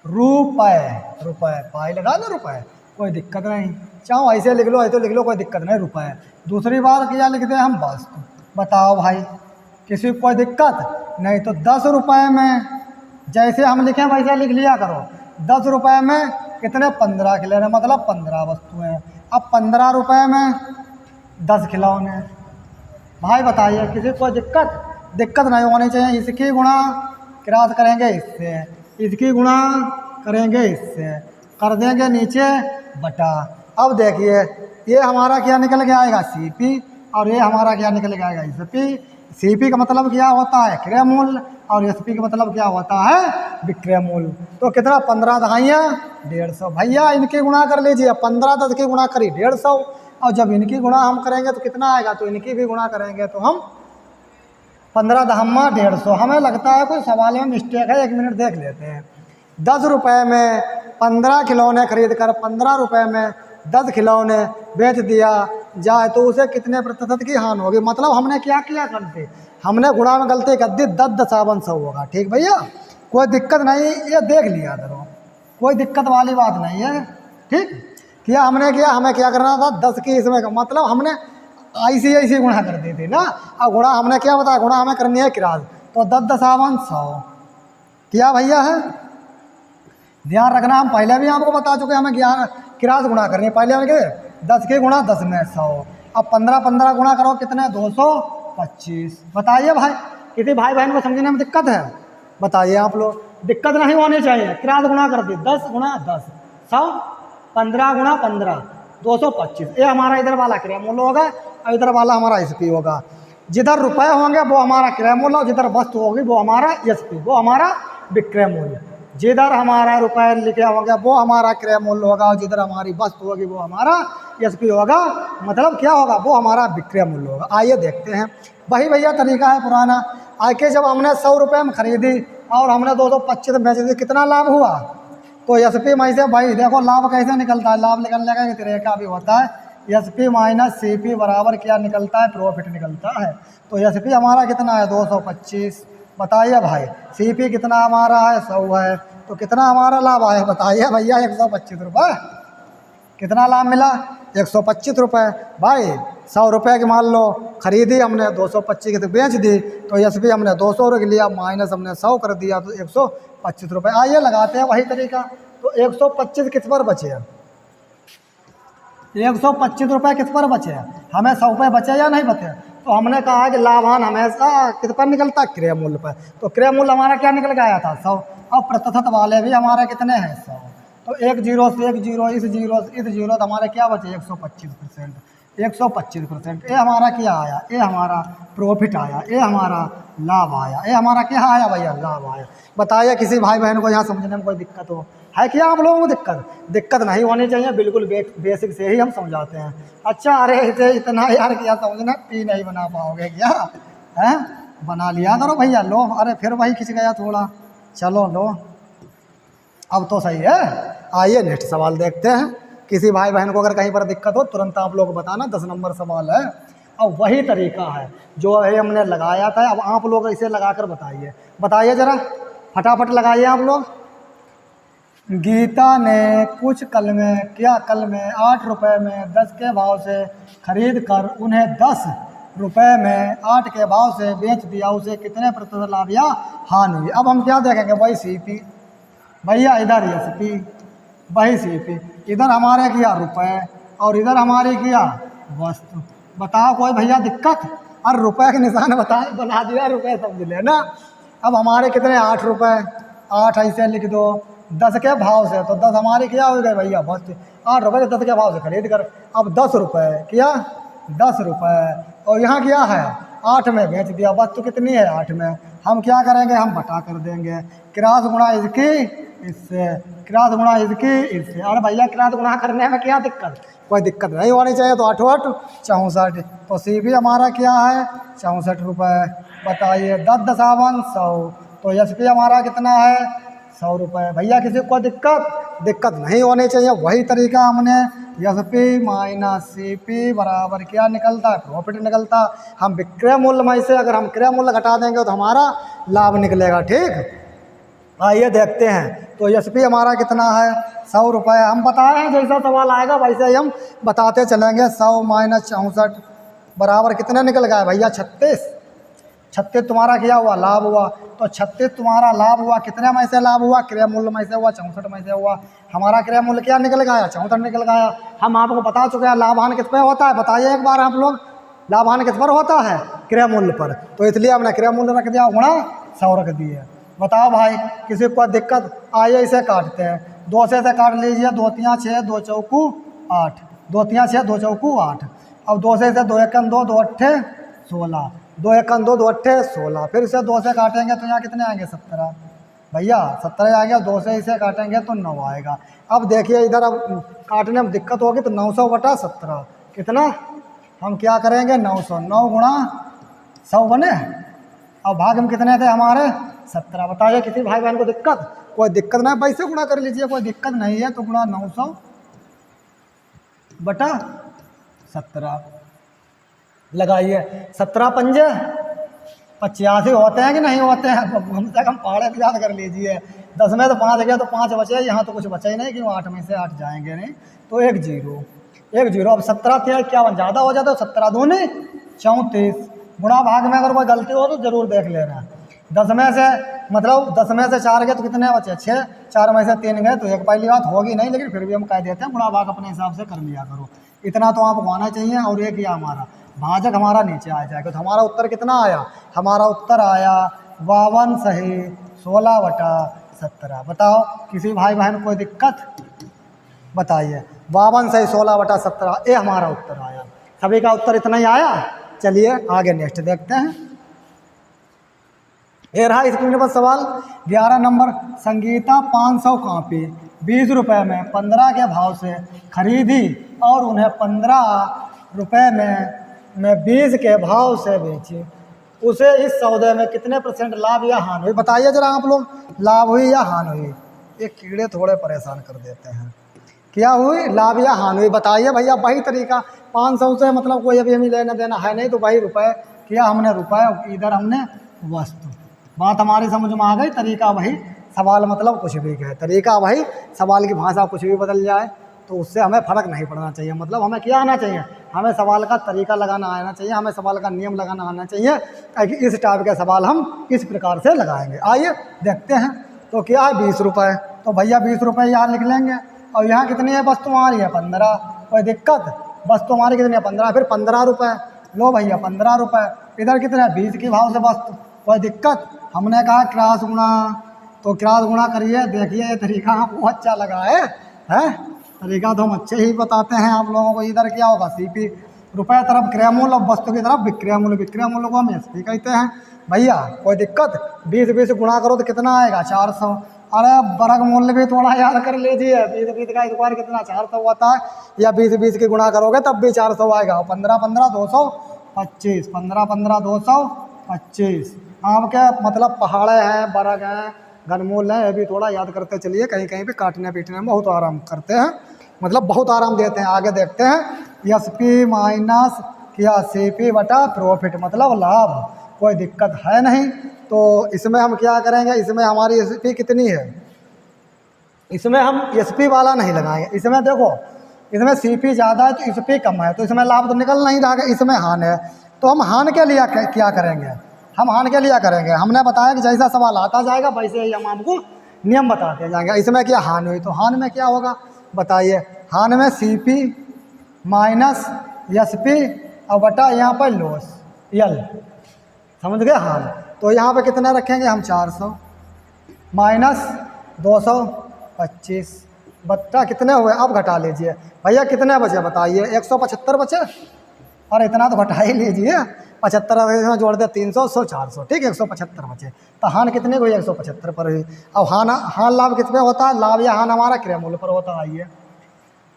रुपए, रुपए, पाई लगा दो रुपए, कोई दिक्कत नहीं। चाहो ऐसे लिख लो, ऐसे लिख लो, कोई दिक्कत नहीं। रुपए। दूसरी बार क्या लिखते हैं हम? वस्तु। बताओ भाई, किसी को कोई दिक्कत नहीं? तो 10 रुपये में जैसे हम लिखें वैसे लिख लिया करो। 10 रुपये में कितने? 15 खिलौने, मतलब 15 वस्तुएं। अब 15 रुपये में 10 खिलौने। भाई बताइए, किसी को दिक्कत नहीं होनी चाहिए। इसकी गुणा करेंगे इससे, इसकी गुणा करेंगे इससे, कर देंगे नीचे बटा, अब देखिए ये हमारा क्या निकल के आएगा CP, और ये हमारा क्या निकल के आएगा SP। CP का मतलब क्या होता है क्रय मूल्य, और SP का मतलब क्या होता है विक्रय मूल्य। तो कितना 15 दहाइयाँ 150 भैया, इनके गुणा कर लीजिए, 15 10 के गुणा करी 150, और जब इनकी गुणा हम करेंगे तो कितना आएगा, तो इनकी भी गुणा करेंगे तो हम 15 दहम्मा 150। हमें लगता है कोई सवाल में मिस्टेक है, 1 मिनट देख लेते हैं। 10 रुपये में 15 खिलौने खरीद कर 15 रुपये में 10 खिलौने बेच दिया जाए तो उसे कितने प्रतिशत की हानि होगी। मतलब हमने क्या किया गलती, हमने गुणा में गलती कर दी, 10 10 100 होगा। ठीक भैया, कोई दिक्कत नहीं, ये देख लिया करो, कोई दिक्कत वाली बात नहीं है। ठीक किया हमने, किया हमें क्या करना था 10 की इसमें का मतलब हमने ऐसी गुणा कर दी थी ना। अब गुणा हमने क्या बताया, गुणा हमें करनी है किराज, तो 10 10 100 क्या भैया है, ध्यान रखना। हम पहले भी आपको बता चुके हैं, हमें किराज गुणा करनी है। पहले हमें 10 के गुणा 10 में 100, अब 15 15 गुणा करो कितने 225। बताइए भाई, किसी भाई बहन को समझने में दिक्कत है, बताइए आप लोग। दिक्कत नहीं होनी चाहिए, किराज गुणा कर दी 10 गुणा 10 100, 15 गुणा 15 225। ये हमारा इधर वाला क्रय मूल्य होगा, और इधर वाला हमारा SP होगा। जिधर रुपए होंगे वो हमारा क्रय मूल्य, और जिधर वस्तु होगी वो हमारा SP, वो हमारा विक्रय मूल्य। जिधर हमारा रुपए लिखे होंगे वो हमारा क्रय मूल्य होगा, और जिधर हमारी वस्तु होगी वो हमारा SP होगा। मतलब क्या होगा, वो हमारा विक्रय मूल्य होगा। आइए देखते हैं, वही भैया तरीका है पुराना। आके जब हमने 100 रुपये में खरीदी और हमने 225 में बेच दी, कितना लाभ हुआ, तो SP में से भाई देखो लाभ कैसे निकलता है। लाभ निकलने का एक तरीका भी होता है, SP माइनस CP बराबर क्या निकलता है, प्रॉफिट निकलता है। तो SP हमारा कितना है 225। बताइए भाई, CP कितना हमारा है 100 है, तो कितना हमारा लाभ आया बताइए भैया 125 रुपये। कितना लाभ मिला 125 रुपये। भाई 100 रुपये की मान लो खरीदी हमने, 225 की तो बेच दी, तो SP हमने 200 रुपये लिया, माइनस हमने 100 कर दिया, तो 125 रुपये। आइए लगाते हैं वही तरीका। तो 125 किस पर बचे हैं, 125 रुपये किस पर बचे हैं, हमें 100 रुपये बचे या नहीं बचे। तो हमने कहा है कि लाभान हमेशा किस पर निकलता है, क्रय मूल्य पर। तो क्रय मूल्य हमारा क्या निकल के आया था 100, अब प्रतिशत वाले भी हमारे कितने हैं 100। तो 1 0 से 1 0, इस 0 से इस 0, तो हमारे क्या बचे 125%। 125%, ये हमारा क्या आया, ये हमारा प्रॉफिट आया, ये हमारा लाभ आया, ये हमारा क्या आया भैया, लाभ आया। बताइए किसी भाई बहन को यहाँ समझने में कोई दिक्कत हो, है क्या आप लोगों को दिक्कत? दिक्कत नहीं होनी चाहिए, बिल्कुल बेसिक से ही हम समझाते हैं। अच्छा, अरे इसे इतना यार क्या समझना, पी नहीं बना पाओगे क्या, है बना लिया करो भैया। लो, अरे फिर वही खिंच गया थोड़ा, चलो लो, अब तो सही है। आइए नेक्स्ट सवाल देखते हैं। किसी भाई बहन को अगर कहीं पर दिक्कत हो तुरंत आप लोग बताना, 10 नंबर सवाल है। अब वही तरीका है जो है हमने लगाया था, अब आप लोग इसे लगाकर बताइए। बताइए जरा, फटाफट लगाइए आप लोग। गीता ने कुछ कलमें 8 रुपए में 10 के भाव से खरीद कर उन्हें 10 रुपए में 8 के भाव से बेच दिया, उसे कितने प्रतिशत लाभ या हानि हुई। अब हम क्या देखेंगे, वही CP भैया, इधर SP वही CP, इधर हमारे किया रुपए और इधर हमारी किया वस्तु। बताओ कोई भैया दिक्कत? और रुपए के निशान बना दिया, रुपए समझ लेना। अब हमारे कितने 8 रुपए, 8 ऐसे लिख दो 10 के भाव से, तो 10 हमारी क्या हो गए भैया वस्तु। 8 रुपये 10 के भाव से खरीद कर, अब 10 रुपये किया 10 रुपये, और यहाँ क्या है 8 में बेच दिया, वस्तु कितनी है 8 में। हम क्या करेंगे, हम बटा कर देंगे, क्रॉस गुणा इसकी इससे, क्रॉस गुणा इसकी इससे। अरे भैया क्रॉस गुणा करने में क्या दिक्कत, कोई दिक्कत नहीं होनी चाहिए। तो 8 8 64, तो CP हमारा क्या है 64 रुपये। बताइए 10 10 100, तो SP हमारा कितना है 100 रुपये। भैया किसी को दिक्कत नहीं होनी चाहिए। वही तरीका हमने SP माइनस CP बराबर क्या निकलता है, प्रॉफिट निकलता। हम विक्रय मूल्य में से अगर हम क्रय मूल्य घटा देंगे तो हमारा लाभ निकलेगा। ठीक, आइए देखते हैं। तो SP हमारा कितना है 100 रुपये। हम बता रहे हैं जैसा सवाल आएगा वैसे ही हम बताते चलेंगे। 100 माइनस 64 बराबर कितने निकल गया भैया 36। 36 तुम्हारा क्या हुआ, लाभ हुआ। तो 36 तुम्हारा लाभ हुआ, कितने में से लाभ हुआ, क्रय मूल्य में से हुआ, 64 में से हुआ। हमारा क्रय मूल्य क्या निकल गया 64 निकल गया। हम आपको बता चुके हैं लाभान किस पे होता है, बताइए एक बार आप लोग, लाभान किस पर होता है, क्रय मूल्य पर। तो इसलिए हमने क्रय मूल्य रख दिया, गुणा 100 रख दिए। बताओ भाई किसी को दिक्कत? आइए इसे काटते हैं। 2 से काट लीजिए, 2 तियाँ 6, 2 चौकू 8, 2 तियाँ 6, 2 चौकू 8। अब 2 से 2 एकम 2, 2 अट्ठे 16, 2 एकम 2, 2 अट्ठे 16। फिर इसे 2 से काटेंगे तो यहाँ कितने आएंगे? 17 भैया, 17 आएंगे। 2 से इसे काटेंगे तो 9 आएगा। अब देखिए इधर, अब काटने में दिक्कत होगी तो 900 बटा 17 कितना? हम क्या करेंगे? 900, 9 गुणा 100 बने। अब भाग में कितने थे हमारे? 17। बताइए किसी भाई बहन को दिक्कत? कोई दिक्कत नहीं, वैसे गुणा कर लीजिए, कोई दिक्कत नहीं है। तो गुणा 900 बटा 17 लगाइए। 17 पंजे 85 होते हैं कि नहीं होते हैं? कम से कम पहाड़े तो याद कर लीजिए। 10 में तो 5 गया तो 5 बचे, यहाँ तो कुछ बचा ही नहीं, क्यों 8 में से 8 जाएंगे नहीं, तो 1 0, 1 0। अब 17 थे 51 ज़्यादा हो जाता है, 17 दूनी 34। गुणा भाग में अगर कोई गलती हो तो ज़रूर देख लेना। 10 में से मतलब 10 में से 4 गए तो कितने बचे? 6। 4 में से 3 गए तो 1। पहली बात होगी नहीं, लेकिन फिर भी हम कह देते हैं गुणा भाग अपने हिसाब से कर लिया करो। इतना तो आपको आना चाहिए। और एक ये हमारा भाजक हमारा नीचे आ जाएगा। तो हमारा उत्तर कितना आया? हमारा उत्तर आया 52 सही 16 बटा 17। बताओ किसी भाई बहन कोई दिक्कत? बताइए 52 सही 16 बटा 17, ये हमारा उत्तर आया। सभी का उत्तर इतना ही आया। चलिए आगे नेक्स्ट देखते हैं। ये रहा स्क्रीन पर सवाल 11 नंबर। संगीता 500 कॉपी 20 रुपये में 15 के भाव से खरीदी और उन्हें 15 रुपये में 20 के भाव से बेची। उसे इस सौदे में कितने % लाभ या हानि हुई? बताइए जरा आप लोग, लाभ हुई या हानि हुई? ये कीड़े थोड़े परेशान कर देते हैं। क्या हुई? लाभ या हानि हुई? बताइए भैया। वही तरीका 500 से मतलब कोई अभी हमें लेना देना है नहीं, तो वही रुपए किया हमने, रुपए इधर हमने वस्तु। बात हमारी समझ में आ गई। तरीका वही, सवाल मतलब कुछ भी कहे, तरीका वही, सवाल की भाषा कुछ भी बदल जाए तो उससे हमें फ़र्क नहीं पड़ना चाहिए। मतलब हमें क्या आना चाहिए? हमें सवाल का तरीका लगाना आना चाहिए, हमें सवाल का नियम लगाना आना चाहिए, ताकि इस टाइप के सवाल हम इस प्रकार से लगाएंगे। आइए देखते हैं। तो क्या है? 20 रुपये। तो भैया 20 रुपये यहाँ लिख लेंगे। और यहाँ कितनी है वस्तु हमारी? है 15। कोई दिक्कत? वस्तु हमारी कितनी है? 15। फिर 15 रुपये लो भैया, 15 रुपये। इधर कितने है? 20 के भाव से वस्तु। कोई दिक्कत? हमने कहा क्रॉस गुणा, तो क्रॉस गुणा करिए। देखिए ये तरीका आपको अच्छा लगा है? तरीका तो हम अच्छे ही बताते हैं आप लोगों को। इधर क्या होगा? सीपी, रुपये तरफ क्रय मूल्य, वस्तु की तरफ विक्रय मूल्य। विक्रय मूल्य को हम एसपी कहते हैं भैया। कोई दिक्कत? 20 गुणा करो तो कितना आएगा? 400। अरे वर्ग मूल्य भी थोड़ा याद कर लीजिए। 20 का एक बार कितना? 400 होता है। या 20 की गुणा करोगे तब भी 400 आएगा। 15 225, 15 225। आपके मतलब पहाड़े हैं, बरग हैं, घनमूल है, ये भी थोड़ा याद करते चलिए। कहीं कहीं पे काटने पीटने में बहुत आराम करते हैं, मतलब बहुत आराम देते हैं। आगे देखते हैं। एसपी माइनस क्या? सीपी बटा प्रॉफिट, मतलब लाभ। कोई दिक्कत है नहीं। तो इसमें हम क्या करेंगे? इसमें हमारी एसपी कितनी है? इसमें हम एसपी वाला नहीं लगाएंगे। इसमें देखो, इसमें सीपी ज़्यादा है तो एसपी कम है, तो इसमें लाभ तो निकल नहीं रहा है। इसमें हानि है, तो हम हानि के लिए क्या करेंगे? हम हानि के लिए करेंगे। हमने बताया कि जैसा सवाल आता जाएगा वैसे ही हम आपको नियम बताते जाएंगे। इसमें क्या हानि हुई? तो हानि में क्या होगा? बताइए। हानि में सीपी माइनस एसपी और बटा यहाँ पर लॉस यल। समझ गए? हानि। तो यहाँ पे कितना रखेंगे हम? 400 माइनस 225 बट्टा कितने हुए? अब घटा लीजिए भैया, कितने बचे बताइए? 175 बचे। और इतना तो घटा ही लीजिए। 75 जोड़ दे 300, 100, 400, ठीक है, 175 बचे। तो हान कितने हुई? 175 पर हुई। अब हान लाभ किस पे होता है? लाभ या हान हमारा क्रय मूल्य पर होता है। आइए,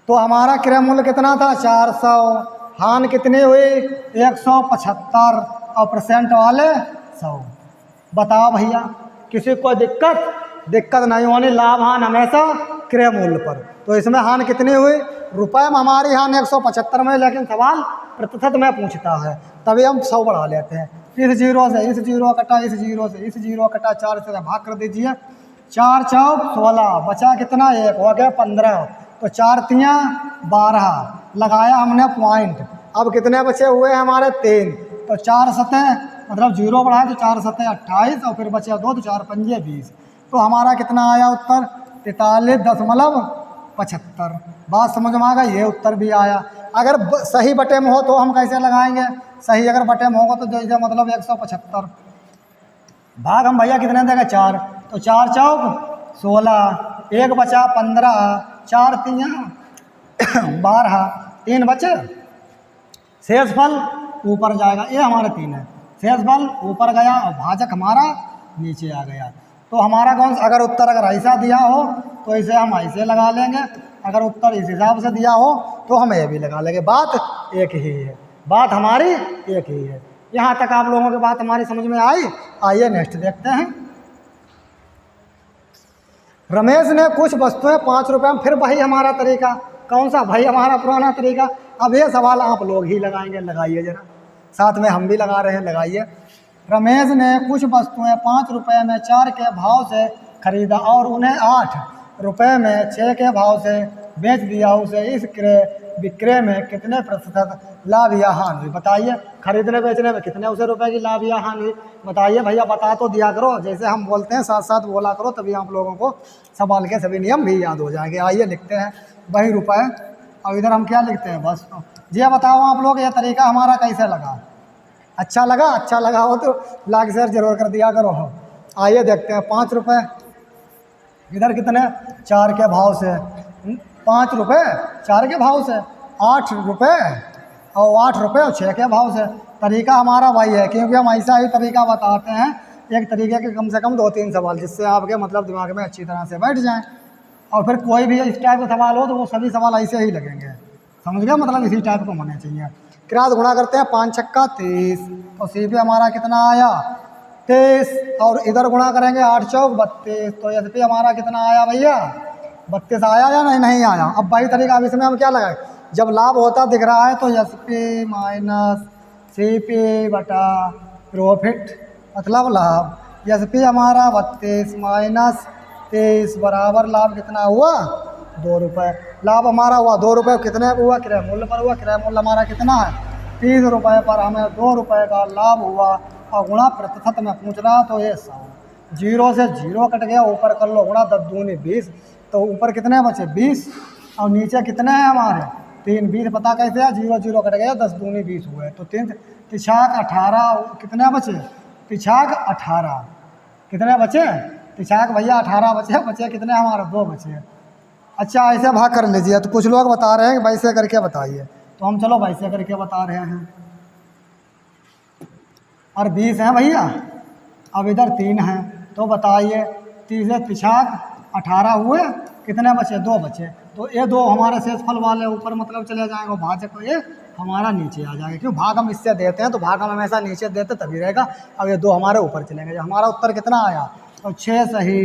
तो हमारा क्रय मूल्य कितना था? 400। हान कितनी हुई? 175 और % वाले 100। बताओ भैया, किसी को दिक्कत? दिक्कत नहीं होनी। लाभ हान हमेशा क्रय मूल्य पर। तो इसमें हान कितनी हुई? रुपए में हमारी हान 175 में, लेकिन सवाल प्रतिशत में पूछता है, तभी हम 100 बढ़ा लेते हैं। इस जीरो से इस जीरो कटा, इस जीरो से इस जीरो कटा, 4 से भाग कर दीजिए। 4 चौक 16, बचा कितना? 1 हो गया 15। तो 4 तियाँ 12 लगाया हमने पॉइंट। अब कितने बचे हुए हमारे? 3। तो 4 सतह मतलब जीरो बढ़ाए तो 4 सतह 28 और फिर बचे 2 तो 4 पंजे 20। तो हमारा कितना आया उत्तर? 43.75। बात समझ में आ गई? ये उत्तर भी आया। अगर सही बटे में हो तो हम कैसे लगाएंगे? सही अगर बटे में होगा तो जैसे मतलब 175 भाग हम भैया कितने देगा? 4। तो 4 चौक 16 1 बचा 15, 4 3 12, 3 बचे, शेष फल ऊपर जाएगा, ये हमारे 3 है, शेष फल ऊपर गया और भाजक हमारा नीचे आ गया। तो हमारा कौन सा, अगर उत्तर अगर ऐसा दिया हो तो इसे हम ऐसे लगा लेंगे, अगर उत्तर इस हिसाब से दिया हो तो हम ये भी लगा लेंगे। बात एक ही है, बात हमारी एक ही है। यहाँ तक आप लोगों की बात हमारी समझ में आई। आइए नेक्स्ट देखते हैं। रमेश ने कुछ वस्तुएं 5 रुपये में, फिर वही हमारा तरीका, कौन सा भाई, हमारा पुराना तरीका। अब ये सवाल आप लोग ही लगाएंगे, लगाइए जरा, साथ में हम भी लगा रहे हैं, लगाइए। रमेश ने कुछ वस्तुएं 5 रुपये में 4 के भाव से खरीदा और उन्हें 8 रुपये में 6 के भाव से बेच दिया। उसे इस विक्रय में कितने प्रतिशत लाभ या हानि हुई? बताइए। खरीदने बेचने में कितने उसे रुपए की लाभ या हानि हुई? बताइए भैया, बता तो दिया करो, जैसे हम बोलते हैं साथ साथ बोला करो, तभी आप लोगों को सवाल के सभी नियम भी याद हो जाएंगे। आइए लिखते हैं वही रुपए, और इधर हम क्या लिखते हैं बस। जी बताओ आप लोग, ये तरीका हमारा कैसे लगा? अच्छा लगा? अच्छा लगा हो तो लाइक शेयर जरूर कर दिया करो। आइए देखते हैं। 5 रुपये इधर कितने, 4 के भाव से, 5 रुपये 4 के भाव से, 8 रुपये और 8 रुपये और 6 के भाव से। तरीका हमारा वही है, क्योंकि हम ऐसा ही तरीका बताते हैं, एक तरीके के कम से कम 2-3 सवाल, जिससे आपके मतलब दिमाग में अच्छी तरह से बैठ जाएं। और फिर कोई भी इस टाइप का सवाल हो तो वो सभी सवाल ऐसे ही लगेंगे, समझ गया? मतलब इसी टाइप को होने चाहिए। क्रॉस गुणा करते हैं, 5 छक्का 30, तो सी पे हमारा कितना आया 23, और इधर गुणा करेंगे 8 चौक 32, तो एस पे हमारा कितना आया भैया 32 आया या नहीं? नहीं आया। अब वही तरीका, अब इसमें हम क्या लगाए, जब लाभ होता दिख रहा है तो एस पे माइनस सी पे बटा प्रॉफिट, मतलब लाभ। एस पे हमारा 32 माइनस 23 बराबर लाभ कितना हुआ 2 रुपये। लाभ हमारा हुआ 2 रुपये, कितने हुआ? क्रय मूल्य पर हुआ। क्रय मूल्य हमारा कितना है 30 रुपये पर, हमें 2 रुपये का लाभ हुआ। और गुणा प्रतिशत में पूछ रहा तो ये 100, 0 से 0 कट गया, ऊपर कर लो गुणा, 10 दूनी 20, तो ऊपर कितने बचे 20 और नीचे कितने हैं हमारे 3। 20 पता कैसे है, 0 0 कट गया, 10 दूनी 20 हुए, तो 3 तिछाक 18, कितने बचे तिछाक 18, कितने बचे तिछाक भैया 18 बचे कितने हमारे 2 बचे। अच्छा ऐसे भाग कर लीजिए। तो कुछ लोग बता रहे हैं कि वैसे करके बताइए, तो हम चलो वैसे करके बता रहे हैं। और 20 हैं भैया, अब इधर 3 हैं, तो बताइए 30 से तिछाक 18 हुए, कितने बचे 2 बचे, तो ये 2 हमारे शेष फल वाले ऊपर मतलब चले जाएंगे, भाजक ये हमारा नीचे आ जाएगा। क्यों? भाग हम इससे देते हैं तो भाग हम हमेशा नीचे देते तभी रहेगा। अब ये 2 हमारे ऊपर चलेंगे। हमारा उत्तर कितना आया, तो 6 सही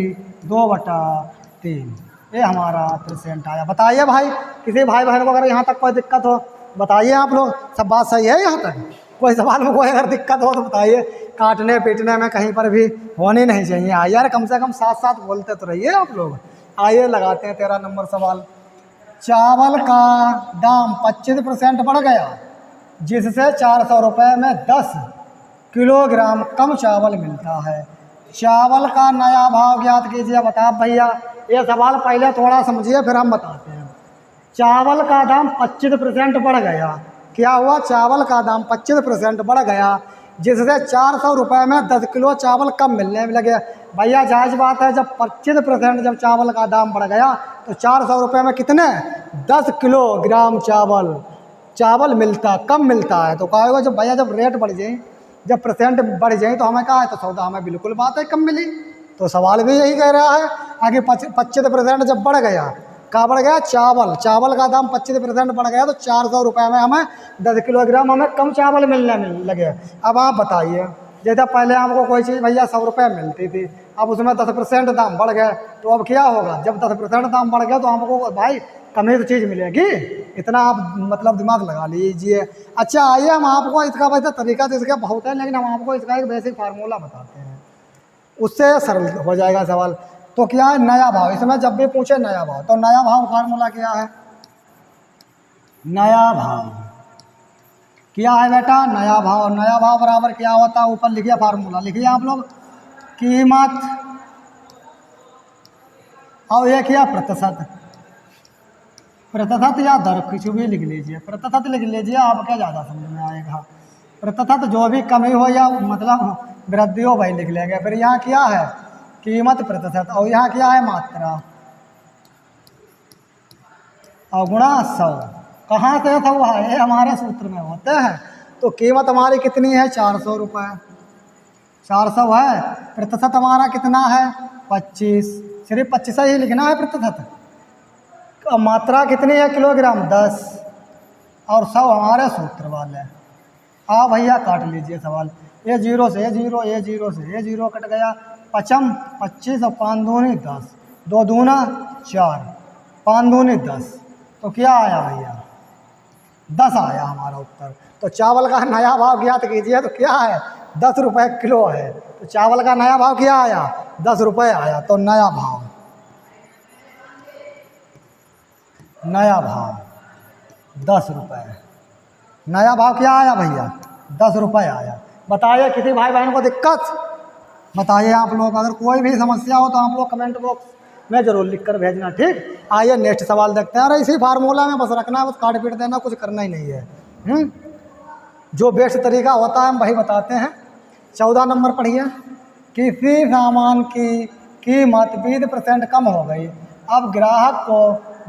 2/3, ये हमारा % आया। बताइए भाई, किसी भाई बहन को अगर यहाँ तक कोई दिक्कत हो बताइए। आप लोग सब बात सही है? यहाँ तक कोई सवाल में कोई अगर दिक्कत हो तो बताइए। काटने पीटने में कहीं पर भी होनी नहीं चाहिए। यार कम से कम साथ साथ बोलते तो रहिए आप लोग। आइए लगाते हैं 13 नंबर सवाल। चावल का दाम 25% बढ़ गया, जिससे 400 रुपये में 10 किलोग्राम कम चावल मिलता है। चावल का नया भाव ज्ञात कीजिए। बता भैया, ये सवाल पहले थोड़ा समझिए फिर हम बताते हैं। चावल का दाम 25% बढ़ गया, क्या हुआ? चावल का दाम 25% बढ़ गया, जिससे 400 रुपये में 10 किलो चावल कम मिलने लगे। भैया जायज़ बात है, जब 25% जब चावल का दाम बढ़ गया तो 400 रुपये में कितने 10 किलोग्राम चावल मिलता, कम मिलता है। तो कहेगा जब भैया जब रेट बढ़ जाए, जब % बढ़ जाए तो हमें कहा है तो सौदा हमें बिल्कुल बात है कम मिली। तो सवाल भी यही कह रहा है। आगे 25% जब बढ़ गया, कहाँ बढ़ गया? चावल का दाम 25% बढ़ गया तो 400 रुपये में हमें 10 किलोग्राम हमें कम चावल मिलने लगे। अब आप बताइए, जैसे पहले आपको कोई चीज़ भैया 100 रुपये मिलती थी, अब उसमें 10% दाम बढ़ गए, तो अब क्या होगा? जब 10% दाम बढ़ गया तो हमको भाई कम ही तो चीज़ मिलेगी। इतना आप मतलब दिमाग लगा लीजिए। अच्छा आइए, हम आपको इसका वैसे तरीका तो इसका बहुत है, लेकिन हम आपको इसका एक बेसिक फार्मूला बताते हैं, उससे सरल हो जाएगा सवाल। तो क्या है? नया भाव। इसमें जब भी पूछे नया भाव, तो नया भाव फार्मूला क्या है? नया भाव क्या है बेटा? नया भाव बराबर क्या होता है? ऊपर लिखिए फार्मूला, लिखिए आप लोग, कीमत और ये क्या प्रतिशत या दर, कुछ भी लिख लीजिए। प्रतिशत लिख लीजिए, आपके ज़्यादा समझ में आएगा। प्रतिशत जो भी कमी हो या मतलब वृद्धि हो वही लिख लेंगे। फिर यहाँ क्या है? कीमत प्रतिशत, और यहाँ क्या है? मात्रा। और गुणा 100। कहाँ से था वह, ये हमारे सूत्र में होते हैं। तो कीमत हमारी कितनी है, 400 रुपये। 400 है। प्रतिशत हमारा कितना है, 25। सिर्फ 25 ही लिखना है प्रतिशत। अब मात्रा कितनी है, किलोग्राम 10। और 100 हमारे सूत्र वाले। आप भैया काट लीजिए सवाल। ये जीरो से ये जीरो, ये जीरो से ये जीरो कट गया। पचम 25 और 5 दूनी 10, 2 दूना 4, 5 दूनी 10। तो क्या आया भैया, 10 आया हमारा उत्तर। तो चावल का नया भाव ज्ञात कीजिए। तो क्या है, 10 रुपये किलो है। तो चावल का नया भाव क्या आया, 10 रुपये आया। तो नया भाव, नया भाव 10 रुपये। नया भाव क्या आया भैया, 10 रुपये आया। बताइए किसी भाई बहन को दिक्कत, बताइए आप लोग। अगर कोई भी समस्या हो तो आप लोग कमेंट बॉक्स में जरूर लिख कर भेजना, ठीक। आइए नेक्स्ट सवाल देखते हैं। अरे इसी फार्मूला में बस रखना है, बस काट पीट देना, कुछ करना ही नहीं है। जो बेस्ट तरीका होता है हम वही बताते हैं। 14 नंबर पढ़िए। किसी सामान की कीमत 20% कम हो गई। अब ग्राहक को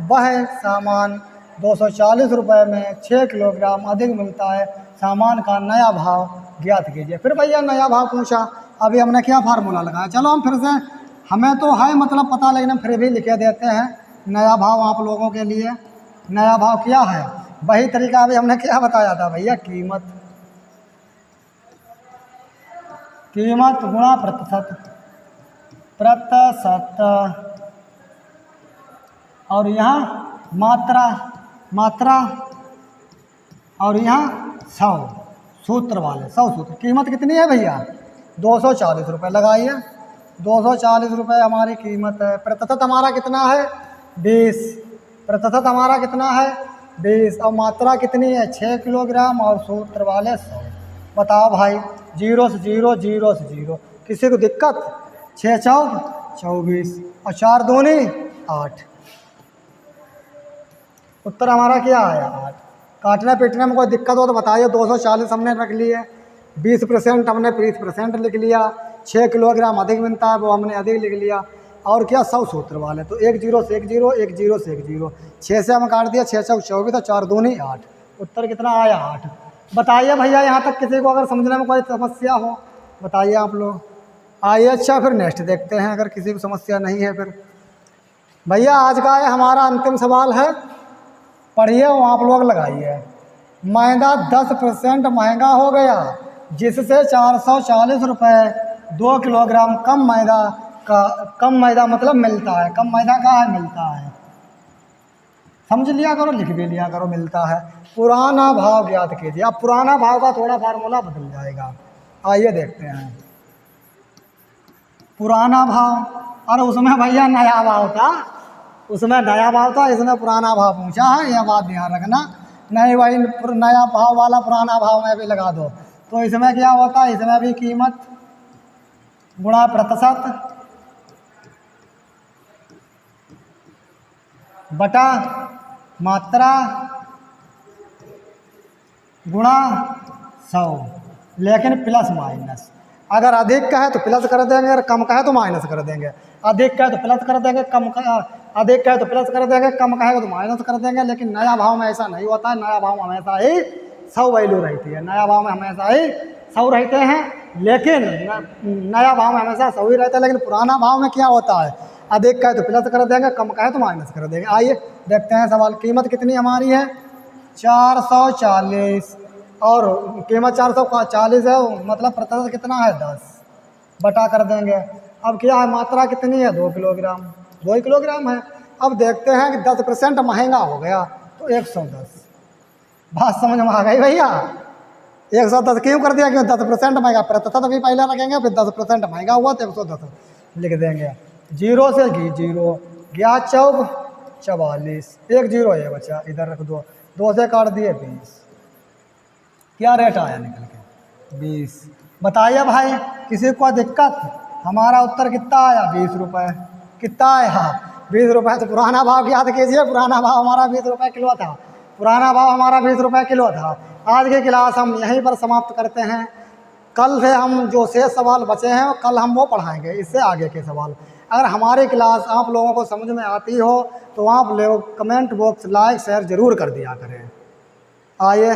वह सामान 240 रुपये में 6 किलोग्राम अधिक मिलता है। सामान का नया भाव ज्ञात कीजिए। फिर भैया नया भाव पूछा। अभी हमने क्या फार्मूला लगाया, चलो हम फिर से, हमें तो है मतलब पता, लेकिन हम फिर भी लिखे देते हैं नया भाव आप लोगों के लिए। नया भाव क्या है, वही तरीका अभी हमने क्या बताया था भैया, कीमत, कीमत गुणा प्रतिशत, प्रतिशत, और यहाँ मात्रा, मात्रा, और यहाँ 100 सूत्र वाले 100 सूत्र। कीमत कितनी है भैया, 240 रुपये लगाइए। 240 रुपये हमारी कीमत है। प्रतिशत हमारा कितना है, 20। प्रतिशत हमारा कितना है, 20। और मात्रा कितनी है, 6 किलोग्राम। और सूत्र वाले 100। बताओ भाई, 0 से 0, 0 से 0। किसी को दिक्कत, 6 चौक 24 और 4 दूनी 8। उत्तर हमारा क्या आया, 8। काटने पीटने में कोई दिक्कत हो तो बताइए। 240 हमने रख लिए, 20% हमने 20% लिख लिया। 6 किलोग्राम अधिक मिलता है, वो हमने अधिक लिख लिया। और क्या, 100 सूत्र वाले। तो 1 0 से 1 0, 1 0 से 1 0, 6 से हम काट दिया। 6 चौक 24 और 4 दूनी 8। उत्तर कितना आया, 8। बताइए भैया, यहाँ तक किसी को अगर समझने में कोई समस्या हो बताइए आप लोग। आइए अच्छा, फिर नेक्स्ट देखते हैं। अगर किसी को समस्या नहीं है फिर भैया आज का है हमारा अंतिम सवाल है, पढ़िए वो आप लोग लगाइए। मैदा 10% महंगा हो गया, जिससे 440 रुपये 2 किलोग्राम कम मैदा मतलब मिलता है। कम मैदा कहाँ है, मिलता है। समझ लिया करो, लिख भी लिया करो, मिलता है। पुराना भाव ज्ञात कीजिए। अब पुराना भाव का थोड़ा फार्मूला बदल जाएगा। आइए देखते हैं पुराना भाव। और उसमें भैया नया भाव था, उसमें नया भाव था, इसमें पुराना भाव पूछा है। यह बात ध्यान रखना, नहीं भाई नया भाव वाला पुराना भाव में भी लगा दो। तो इसमें क्या होता है, इसमें भी कीमत गुणा प्रतिशत बटा मात्रा गुणा 100, लेकिन प्लस माइनस। अगर अधिक का है तो प्लस कर देंगे, अगर कम का है तो माइनस कर देंगे। अधिक का है तो प्लस कर देंगे, कम का, अधिक का है तो प्लस कर देंगे, कम का है तो माइनस कर देंगे। लेकिन नया भाव में ऐसा नहीं होता है। नया भाव में हमेशा ही 100 वैल्यू रहती है। नया भाव में हमेशा ही 100 रहते हैं, लेकिन नया भाव में हमेशा 100 ही रहता है। लेकिन पुराना भाव में क्या होता है, अधिक का है तो प्लस कर देंगे, कम का है तो माइनस कर देंगे। आइए देखते हैं सवाल। कीमत कितनी हमारी है, 440। और कीमत 440 है, मतलब प्रतिशत कितना है, 10 बटा कर देंगे। अब क्या है, मात्रा कितनी है, 2 किलोग्राम। 2 किलोग्राम है। अब देखते हैं कि 10% महंगा हो गया तो 110। बात समझ में आ गई भैया, 110 क्यों कर दिया, क्यों 10% महंगा। प्रतिशत भी पहले रखेंगे, फिर 10% महंगा हुआ तो 110 लिख देंगे। 0 से 0, 11 चौक 44, 1 0 है बच्चा, इधर रख दो। 2 से काट दिए 20। क्या रेट आया निकल के, 20। बताइए भाई किसी को दिक्कत। हमारा उत्तर कितना आया, 20 रुपये। कितना आया, 20 रुपये। तो पुराना भाव याद कीजिए, पुराना भाव हमारा 20 रुपये किलो था। पुराना भाव हमारा 20 रुपये किलो था। आज की क्लास हम यहीं पर समाप्त करते हैं। कल से हम जो शेष सवाल बचे हैं कल हम वो पढ़ाएंगे, इससे आगे के सवाल। अगर हमारी क्लास आप लोगों को समझ में आती हो तो आप लोग कमेंट बॉक्स लाइक शेयर ज़रूर कर दिया करें। आइए